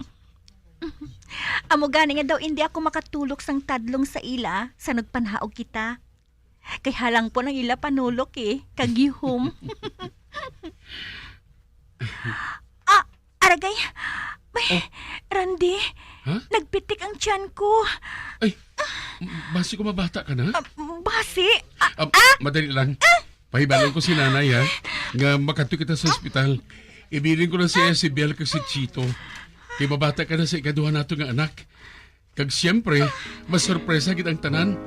Amo gani nga daw hindi ako makatulog sang tadlong sa ila sa nagpanhaog kita. Kay halang po ng ila panulok eh, kagihom. Aragay, may, Randy, nagpitik ang tiyan ko. Ay, basi ko mabata ka na? Basi? Madali lang. Pahibalan ko si nanay ha, nga makato kita sa ospital. Ibilin ko na siya si Bel kag si Chito. Kay mabata ka na sa ikaduha nato nga anak. Kag siyempre, mas sorpresa gid ang tanan.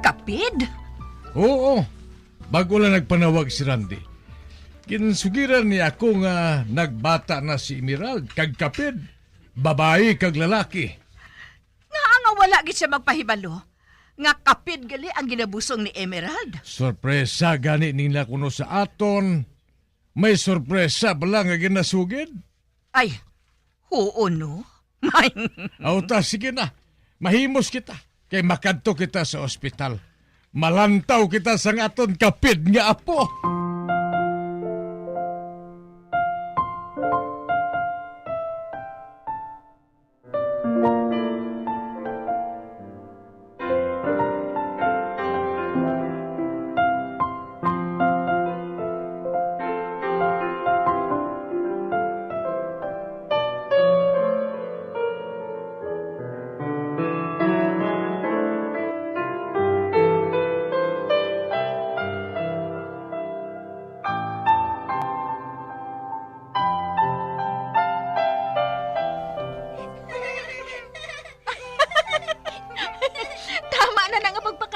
Kapid? Oo, bago lang nagpanawag si Randy. Kinsugiran niya ako nga nagbata na si Emerald kag kapid, babae kag lalaki. Nga wala gid siya magpahibalo. Nga kapid gali ang ginabusong ni Emerald. Sorpresa gani nila kuno sa aton. May sorpresa bala nga ginasugid? Ay, oo no. Auta, sige na. Mahimos kita. Kay makadto kita sa ospital. Malantaw kita sa aton kapid nga apo.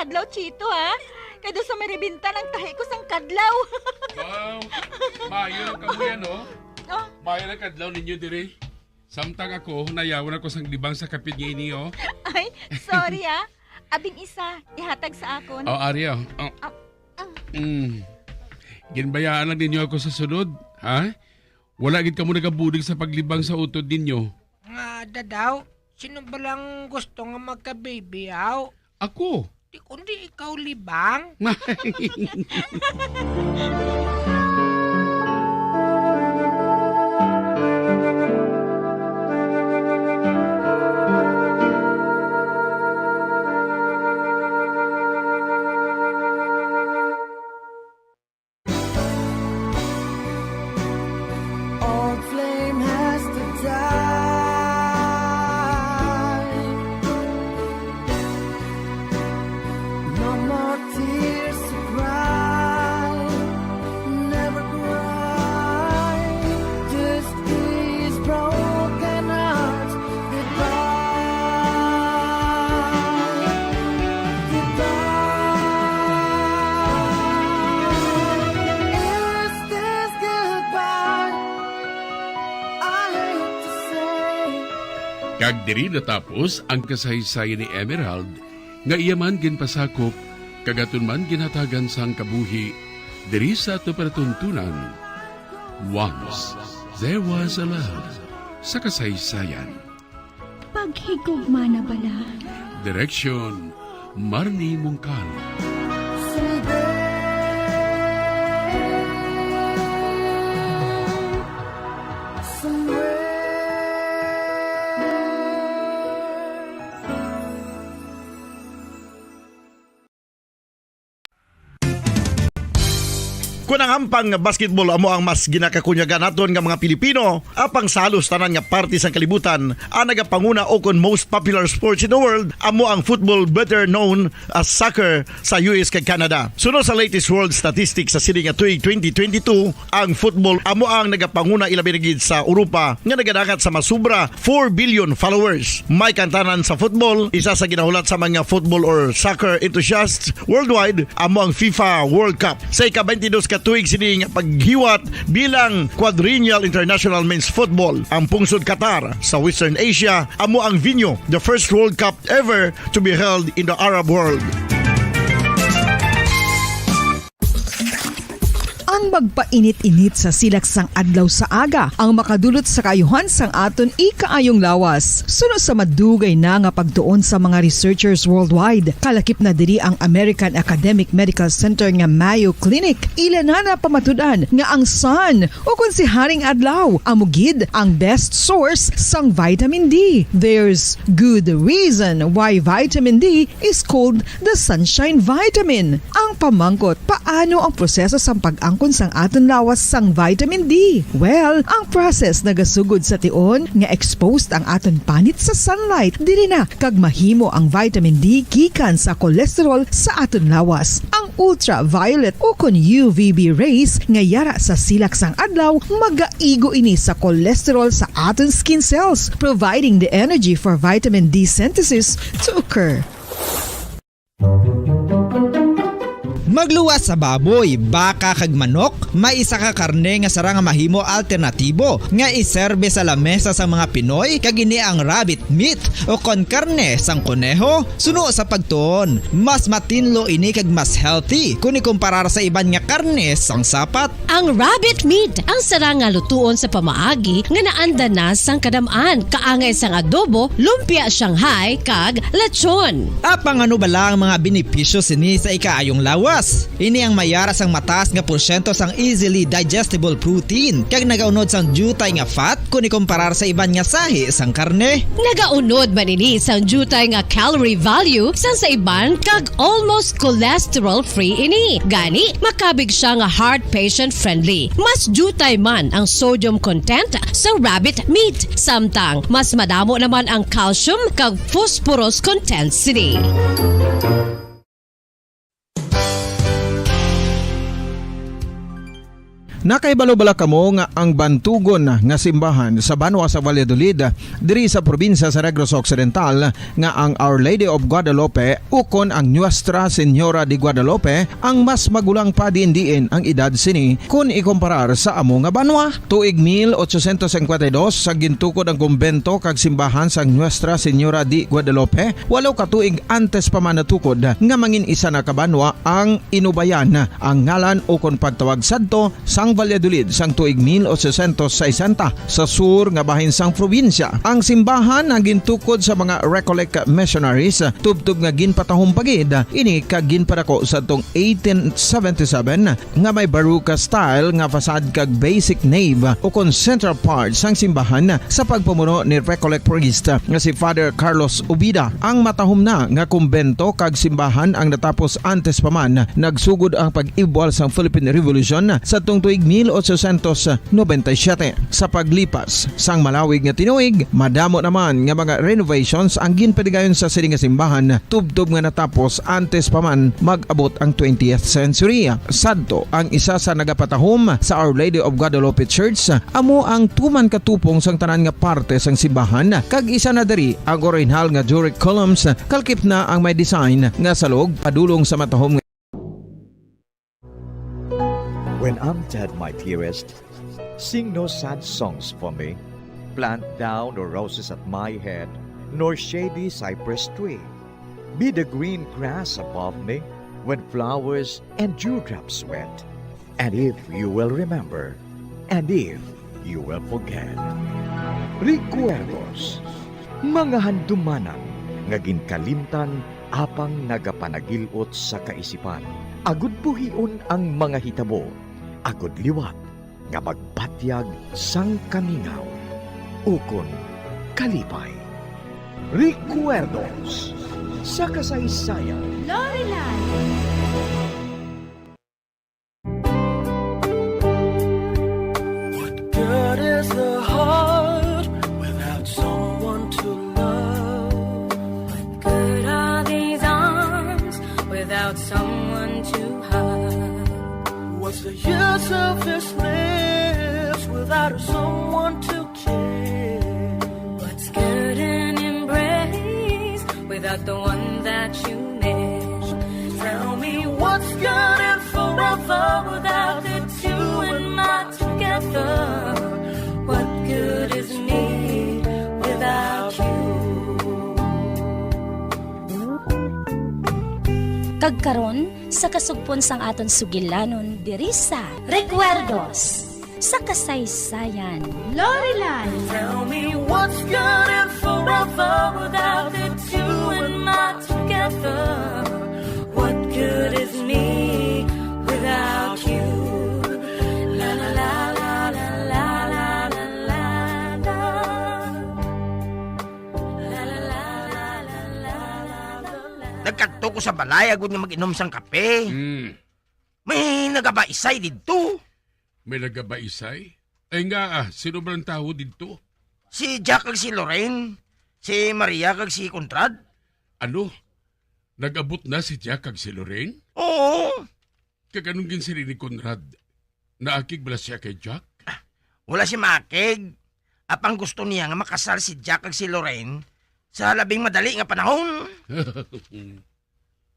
kadlaw, Chito, ha? Kaya doon sa maribinta ng tahi ko sang kadlaw. Wow! Mayo na kamo yan, no? Oh. Mayo na kadlaw ninyo, dire. Samtang ako, nayawan ako sang libang sa kapit niya ini, oh. Ay, sorry, ha? Abing isa, ihatag sa akon. Oh, Arya. Oh. ginbayaan lang ninyo ako sa sunod, ha? Wala gid kamo nagabudig sa paglibang sa utod ninyo. Nga, Dadaw, sino ba lang gusto nga magka-baby, aw? Ako. Di kundi ikaw libang. Old flame has to die. No more tears to cry. Never cry. Just these broken hearts goodbye. Goodbye. Is this goodbye? Kag diri natapos ang kasaysayan ni Emerald nga iya man ginpasakop kagaton man ginhatagan sang kabuhi diri sa ato panatuntunan. Once there was a love sa kasaysayan. Paghigugma na bala. Direksyon Marnie Mungkal. Kung ang ampang basketball amo ang mas ginakakunyagan naton nga mga Pilipino, apang salos tanan nga parte sang kalibutan, ang nagapanguna o kon most popular sports in the world, amo ang football better known as soccer sa US kag Canada. Sunod sa latest world statistics sa sining nga tuig 2022, ang football amo ang nagapanguna ilabi na gid sa Europa nga nagadagat sa masubra 4 billion followers. May kantanan sa football, isa sa ginahulat sa mga football or soccer enthusiasts worldwide, amo ang FIFA World Cup. Sa ika-22 ka tuig sining paghiwat bilang Quadrennial International Men's Football. Ang pungsod Qatar sa Western Asia amo ang venue, the first World Cup ever to be held in the Arab world. Ang magpainit-init sa silaksang adlaw sa aga ang makadulot sa kaayuhan sang aton ikaayong lawas. Sunod sa madugay na nga pagtuon sa mga researchers worldwide, kalakip na diri ang American Academic Medical Center nga Mayo Clinic. Ila na pamatudan nga ang sun o kung si Haring Adlaw amugid ang best source sang vitamin D. There's good reason why vitamin D is called the sunshine vitamin. Ang pamangkot, paano ang proseso sa pag-angkon sang aton lawas sang vitamin D? Well, ang process nagasugod sa tion nga exposed ang aton panit sa sunlight dili na kag mahimo ang vitamin D gikan sa cholesterol sa aton lawas. Ang ultraviolet o kon UVB rays nga yara sa silak sang adlaw magaigo ini sa cholesterol sa aton skin cells, providing the energy for vitamin D synthesis to occur. Magluwas sa baboy, baka kag manok, may isa ka karne nga sarang mahimo alternatibo nga iserbe sa lamesa sa mga Pinoy kag ini ang rabbit meat o kon karne sang kuneho. Suno sa pagtuon, mas matinlo ini kag mas healthy kung ikumparar sa iban nga karne sang sapat. Ang rabbit meat ang sarang nga lutuon sa pamaagi nga naanda na sang kadamaan, kaangay sang adobo, lumpia Shanghai kag lechon. Apang ano bala ang mga benepisyo sini sa ikaayong lawas? Ini ang mayara sang mataas nga porsyento sang easily digestible protein kag nagaunod sang jutay nga fat kung ikumparar sa iban nga sahi sang karne. Nagaunod man ini sang jutay nga calorie value sang sa iban kag almost cholesterol free ini. Gani makabig siya nga heart patient friendly. Mas jutay man ang sodium content sa rabbit meat, samtang mas madamo naman ang calcium kag phosphorus content sini. Nakaibalo bala kamo nga ang bantugon nga simbahan sa Banwa sa Valladolid diri sa probinsya sa Negros Occidental nga ang Our Lady of Guadalupe ukon ang Nuestra Señora de Guadalupe ang mas magulang pa diin ang edad sini kung ikomparar sa amo nga banwa. Tuig 1852 sa gintukod ang kumbento kag simbahan sa Nuestra Señora de Guadalupe, walo ka tuig antes pa man natukod nga mangin isa na kabanwa ang inubayan ang ngalan ukon pagtawag sadto sang Valladolid sang tuig 1860 sa sur nga bahin sang probinsya. Ang simbahan ang gintukod sa mga Recollect missionaries tubtub nga ginpatahong pagid ini kag ginpadako sa tong 1877 nga may baroque style nga fasad kag basic nave ukon central part sang simbahan sa pagpamuno ni Recollect priest nga si Father Carlos Ubida. Ang matahom na nga kumbento kag simbahan ang natapos antes pa man nagsugod ang pag-ibwal sang Philippine Revolution sa tong tuig 1897. Sa paglipas sang malawig nga tinuig, madamo naman nga mga renovations ang ginpadigayon sa sining nga simbahan tubtob nga natapos antes pa man mag-abot ang 20th century. Sadto ang isa sa nagapatahom sa Our Lady of Guadalupe Church amo ang tuman katupong sang tanan nga parte sang simbahan kag isa na diri ang original nga Doric columns kalkip na ang may design nga salog padulong sa matahom. When I'm dead, my dearest, sing no sad songs for me. Plant down no roses at my head, nor shady cypress tree. Be the green grass above me when flowers and dewdrops wet. And if you will remember, and if you will forget. Recuerdos, mga handumanan, nga ginkalimtan apang nagapanagilot sa kaisipan. Agud buhion ang mga hitabo, agud liwat, nga magpatyag sang kamingaw. Ukon kalipay. Recuerdos sa kasaysayan. Lorelai! Good is the heart without someone to love. What good are these arms without someone to hug? What's the use of his lips without someone to kiss? What's good in embrace without the one that you miss? Tell me what's good in forever without the two and not together. What good is me without you? Kagkaron sa kasugpon sang aton sugilanon diri sa Recuerdos sa kasaysayan. Lorelai! Tell me what's good in forever without the two and not together. What good is me without you? La la la la la la la la la la. La la la la la la la la. Nagkanto ko sa balay agud nga mag-inom sang kape. May nagabaisay didto. May nagabaisay? Ay nga sino ba ang tao dito? Si Jack kag si Lorraine, si Maria kag si Conrad. Ano? Nag-abot na si Jack kag si Lorraine? Oo. Kaganong ginsiri ni Conrad? Naakig bala siya kay Jack? Wala si Makig. Apang gusto niya nga makasal si Jack kag si Lorraine sa labing madali nga panahon.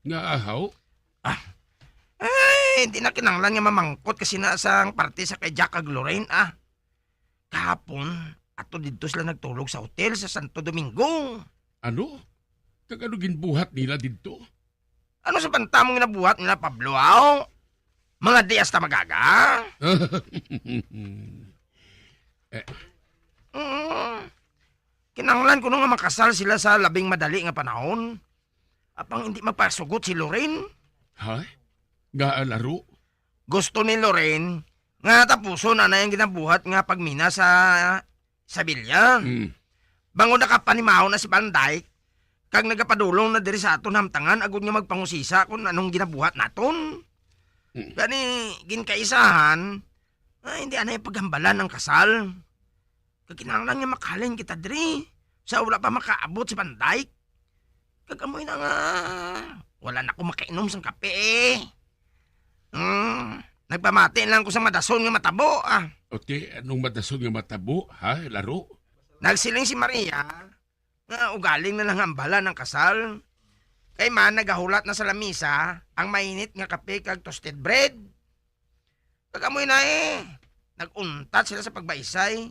Nga ahaw? Ay, hindi na kinanglan nga mamangkot kasi nasang parte sa kay Jack kag Lorraine Kahapon, ato dito sila nagtulog sa hotel sa Santo Domingo. Ano? Kagano ginbuhat nila dito? Ano sa bantamong nabuhat nila, Pablo, Mga dias na magaga? Kinanglan ko nung nga makasal sila sa labing madali nga panahon. Apang hindi magpasugot si Lorraine. Ha? Gaalaro? Gusto ni Lorraine nga tapuso na yung ginabuhat nga pagmina sa Bilya. Bango nakapanimaw na si Van Dyke, kag nagapadulong na diri sa aton hamtangan agud nga magpangusisa kung anong ginabuhat naton. Gani ginkaisahan, hindi anay paghambalan ang kasal. Kaginanglan nga makalin kita diri sa wala pa makaabot si Van Dyke. Kagamoy na nga, wala na ako makainom sang kape Nagpamati lang ko sa madason nga matabo Okay, anong madason nga matabo, ha, laro? Nagsiling si Maria nga ugaling na lang hambala ng kasal. Kay man nagahulat na sa lamisa ang mainit nga kape kag toasted bread. Kagamoy na naguntat sila sa pagbaisay.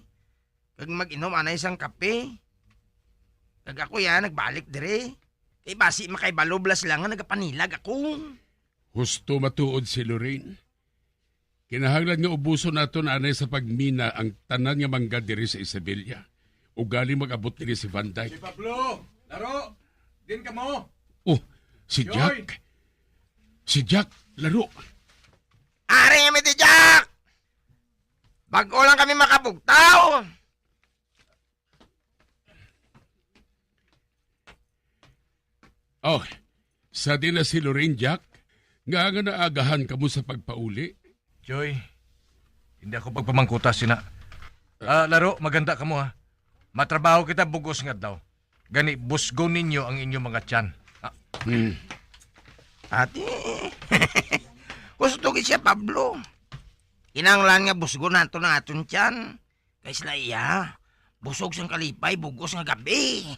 Kag mag-inom anay isang kape. Kag ako nagbalik dire. Kay basi makaibaloblas lang nga nagapanilag ako. Husto matuod si Lorraine. Kinahanglan nga ubuso nato na anay sa pagmina ang tanan nga mangga diri sa Isabela. Ugali mag-abot diri si Van Dyke. Si Pablo, laro, din ka mo. Oh, si Jack. Si Jack, laro. Ari kami ti Jack! Bago lang kami makabugtaw. Oh, sa din na si Lorraine, Jack. Nga naagahan ka mo sa pagpauli. Joy, hindi ako pagpamangkuta sina. Laro, maganda ka mo ha. Matrabaho kita bugos nga daw. Gani, busgo ninyo ang inyong mga tiyan. Ate, gusto siya Pablo. Kinanglan nga busgo nato na aton tiyan. Kay sila iya, busog siyang kalipay, bugos nga gabi.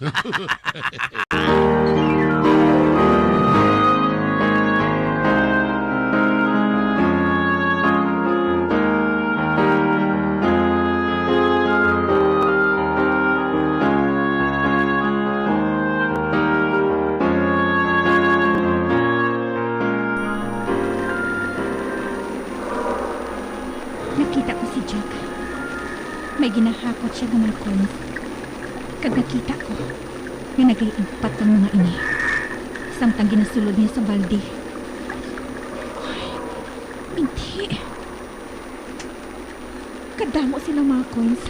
Nakita ko si Jack. May ginahakot siya ng mga coins. Kag nakita ko na nag-iimpat ka mga ini. Samtang ginasulod niya sa balde. Ay, hindi. Kadamo silang mga coins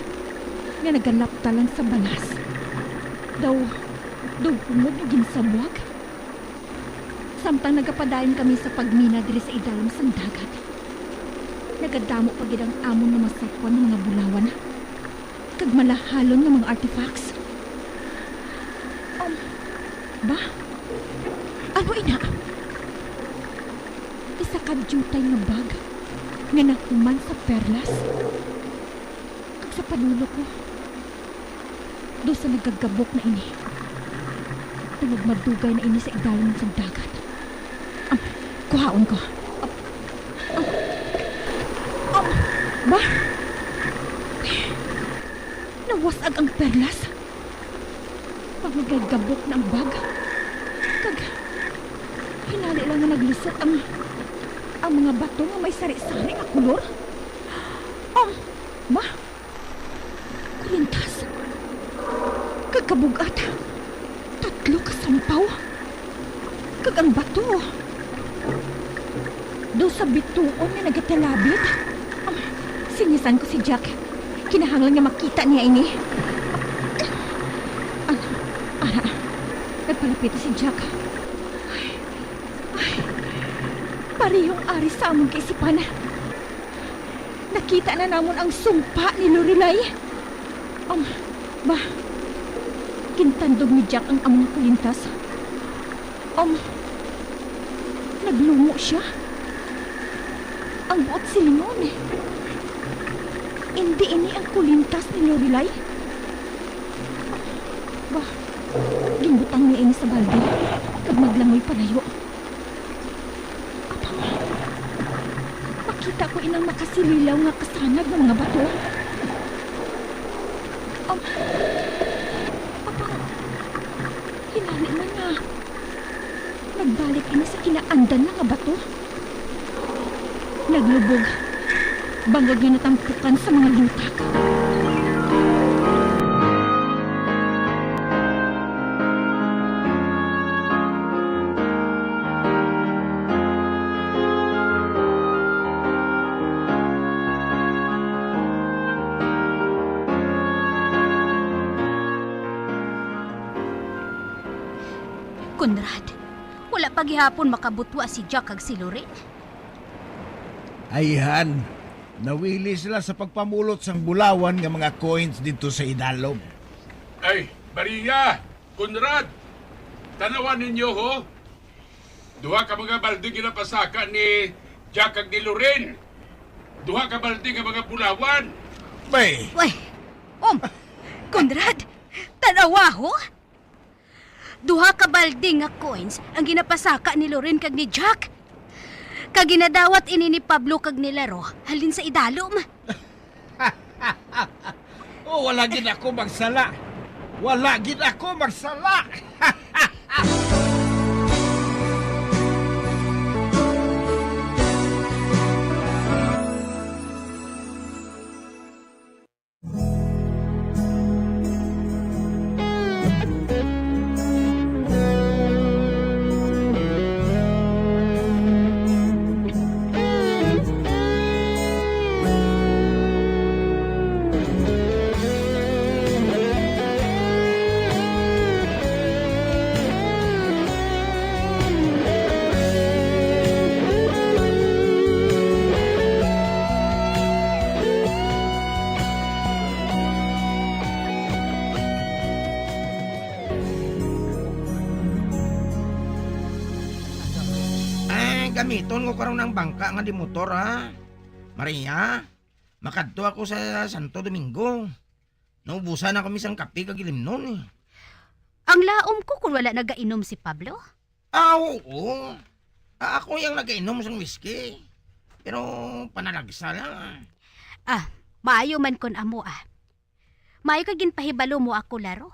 na nagalapta lang sa balas. Daw humog na ginsabwag. Samtang nagapadayon kami sa pagmina diri sa idalam sang dagat. Nagadamo pa gid ang amon na masakwan ng mga bulawan. Kag malahalon ng mga artifacts. Ba? Ano ina? Isa ka jutay nga bag nga nahuman sa perlas. Kag sa panulo ko, do sa nagagabok na ini. Tungod madugay na ini sa idalam sa dagat. Kuhaon ko. Ba? Nawasag ang perlas. Pagagabok ng bag. Kag hinali lang na naglusot ang mga bato nga may sari-sari nga kulor. Ba? Kulintas. Kagkabugat. 3 kasampaw. Kag ang bato. Do sa bituon nga nagatalabit. Sinisan ko si Jack. Kinahanglan niya makita niya ini. Ara, nagpalapit si Jack. Ay, parehong ari sa among kaisipan. Nakita na namon ang sumpa ni Lorelai. Ba, kintandog ni Jack ang among kulintas. Naglumo siya. Ang buot silingon Hindi ini ang kulintas ni Lorelai. Ba, gimbutang niya ini sa balde. Kag maglangoy palayo. Makita ko inang makasililaw nga kasanag ng mga bato. Hinali man na. Nagbalik ini sa kinaandan na nga bato. Naglubog. Bangag yun natampukan sa mga lutak. Conrad, wala pa gihapon makabutwa si Jack kag si Lorraine. Ayhan, nawili sila sa pagpamulot sang bulawan nga mga coins dito sa idalom. Ay, Maria, Conrad, tanawan ninyo ho. Duha ka mga balde ginapasaka ni Jack kag ni Lorraine. Duha ka balde nga mga bulawan. Bay! Uy, Conrad, tanawa ho? Duha ka balde nga coins ang ginapasaka ni Loren kag ni Jack. Kag ginadawat ini ni Pablo kag ni Laro halin sa idalom. Wala gid ako magsala. Wala gid ako magsala. Gamiton ko karon ng bangka nga di motor ha. Maria, makadto ako sa Santo Domingo. Naubusan na kami sang kape kag ilimnon eh. Ang laom ko kung wala nagainom si Pablo. Oo. Ako yung nagainom sang whiskey. Pero panalagsa lang. Maayo man kon amo Maayo kag ginpahibalo mo ako Laro.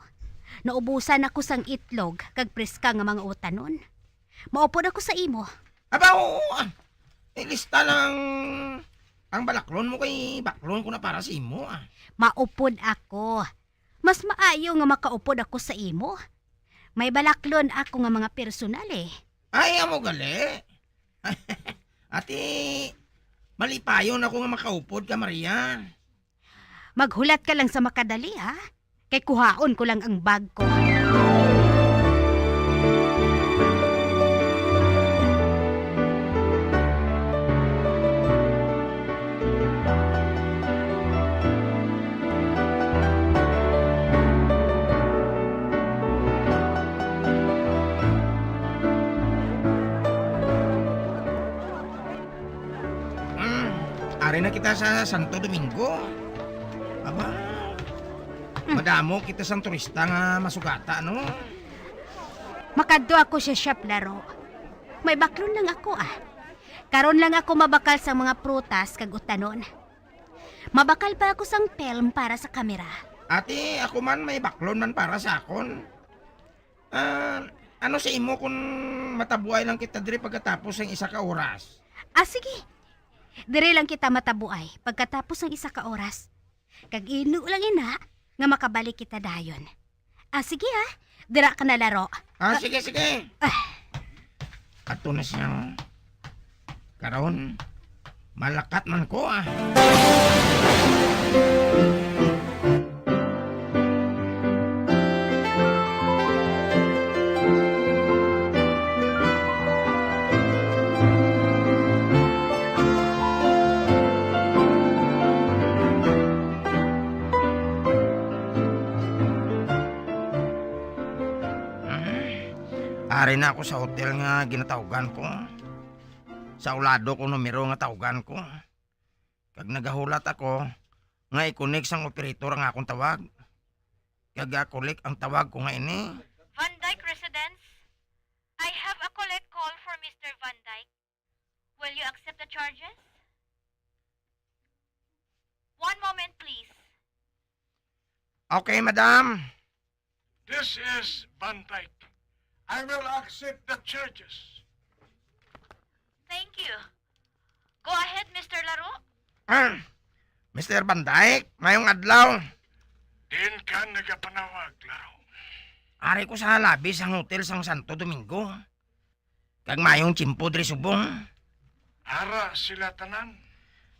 Naubusan ako sang itlog kag preska nga mga utanon. Maupod ako sa imo. Aba, oo. Ilista lang ang balaklon mo kay baklon ko na para sa imo. Maupod ako. Mas maayo nga makaupod ako sa imo. May balaklon ako nga mga personal eh. Ay, amo gali. Ati, malipayon ako nga makaupod ka, Maria. Maghulat ka lang sa makadali ha. Kay kuhaon ko lang ang bag ko. Ari na kita sa Santo Domingo. Aba, madamo kita sang turista nga masugata, no? Makadto ako sa shop Laro. May baklon lang ako Karon lang ako mabakal sa mga prutas kag utanon. Mabakal pa ako sang film para sa kamera. Ate, ako man may baklon man para sa akon. Ano sa imo kung matabuay lang kita diri pagkatapos ng isa ka oras? Sige. Dire lang kita matabuay pagkatapos ng isa ka oras. Kag inu lang ina nga makabalik kita dayon. Sige dira ka na Laro. Sige. Ato na siyang karon malakat man ko Ari na ako sa hotel nga ginatawgan ko. Sa ulado ko numero nga tawgan ko. Kag nagahulat ako nga i-connect sang operator nga akong tawag. Kag collect ang tawag ko nga ini. Van Dyke Residence. I have a collect call for Mr. Van Dyke. Will you accept the charges? One moment, please. Okay, madam. This is Van Dyke. I will accept the charges. Thank you. Go ahead, Mr. Laro. Mr. Van Dyke, mayong adlaw. Din ka nagapanawag, Laro. Ari ko sa labis ang hotel sang Santo Domingo. Kag mayong tsimpo diri subong. Ara sila tanan.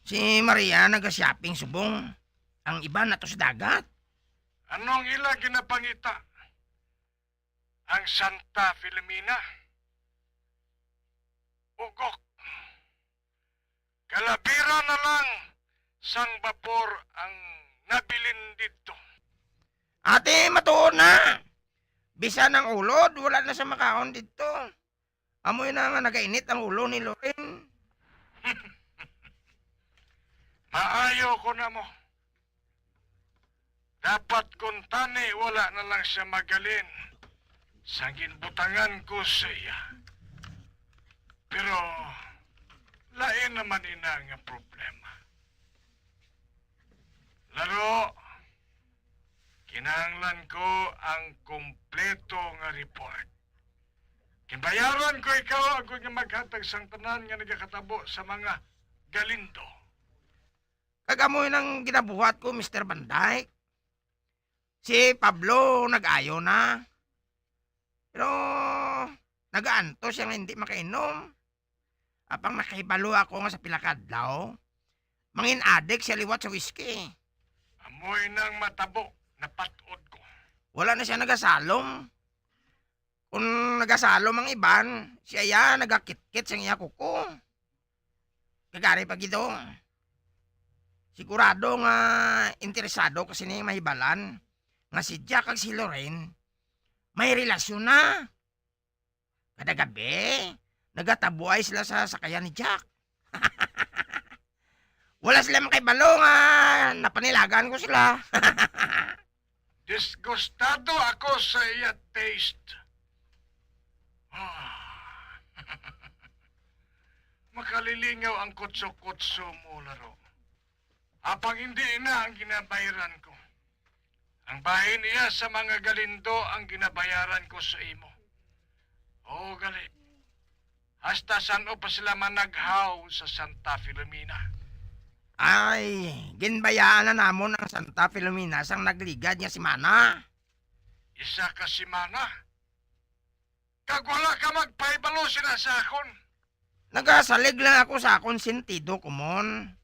Si Maria naga-shopping subong. Ang iba nato sa dagat. Anong ila ginapangita? Ang Santa Filomena. Ugok. Kalabira na lang sang bapor ang nabilin dito. Ate, matuon na. Bisa ng ulod, wala na sa makaon dito. Amoy na nga nagainit ang ulo ni Loren. Maayo ko na mo. Dapat kung tani wala na lang siya magalin. Sangin butangan ko sa iya. Pero lain naman ina nga problema. Laro, kinahanglan ko ang kompleto nga report. Kimbayaran ko ikaw ako nga maghatag sang tanan nga nagakatabo sa mga galindo. Kagamoy ng ginabuhat ko, Mr. Van Dyke. Si Pablo nag-ayo na. Pero nagaanto siya nga hindi makainom. Apang nakahibalo ako nga sa pilakadlaw, mangin adik siya liwat sa whiskey. Amoy nang matabo, napatod ko. Wala na siya nagasalom. Kung nagasalom ang iban, siya ya nagakit-kit sa iya kuko. Kagari pa gito. Sigurado nga interesado kasi niya mahibalan nga si Jack ag si Lorraine may relasyon na. Kada gabi, nagatabuay sila sa sakayan ni Jack. Wala sila makaibalo nga napanilagan ko sila. Disgustado ako sa iya taste. Makalilingaw ang kutso-kutso mo, Laro. Apang hindi na ang ginabayaran ko. Ang bahay niya sa mga galindo ang ginabayaran ko sa imo. Oo, gali. Hasta saan o pa sila managhaw sa Santa Filomena. Ay, ginbayaan na namon ang Santa Filomena sang nagligad niya si Mana. Isa ka si Mana? Kag wala ka magpaibalo sila sa akon. Nagasalig lang ako sa akong sentido, kumon.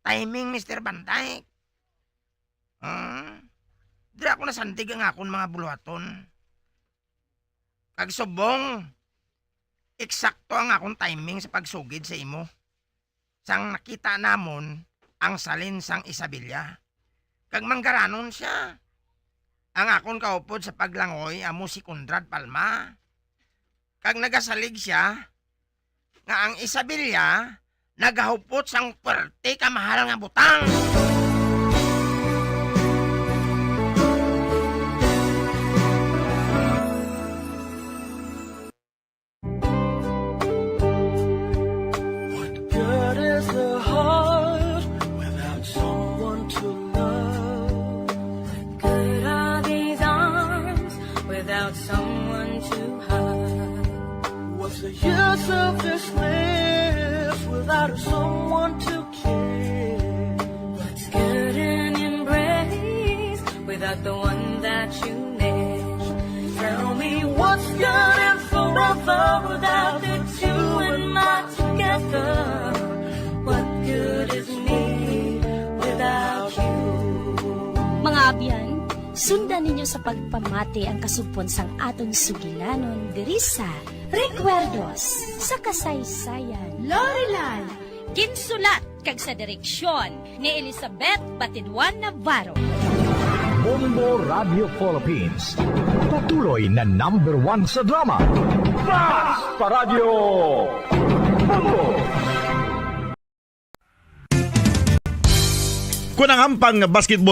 Timing, Mr. Van Dyke. Di ako nasandig ang akong mga buluhaton. Kag subong, eksakto ang akong timing sa pagsugid sa imo. Sang nakita namon ang salin sang Isabela. Kag manggaranon siya. Ang akong kaupod sa paglangoy amo si Conrad Palma. Kag nagasalig siya nga ang Isabela nagahupot sang perte kamahal nga butang. Good is the heart without someone to love. Good are these arms without someone to hug. What's the use of this life without someone to care? What's good an embrace without the one that you miss? Tell me what's good and forever without the two and my together? What good is me without you? Mga abyan, sundan ninyo sa pagpamati ang kasugpon sang aton sugilanon diri sa Recuerdos sa Kasaysayan. Lorelan, ginsulat kag sa direksyon ni Elizabeth Batidwan Navarro. Bombo Radio Philippines. Patuloy na #1 sa drama. Basta Radio Bombo! Kunang hampang basketball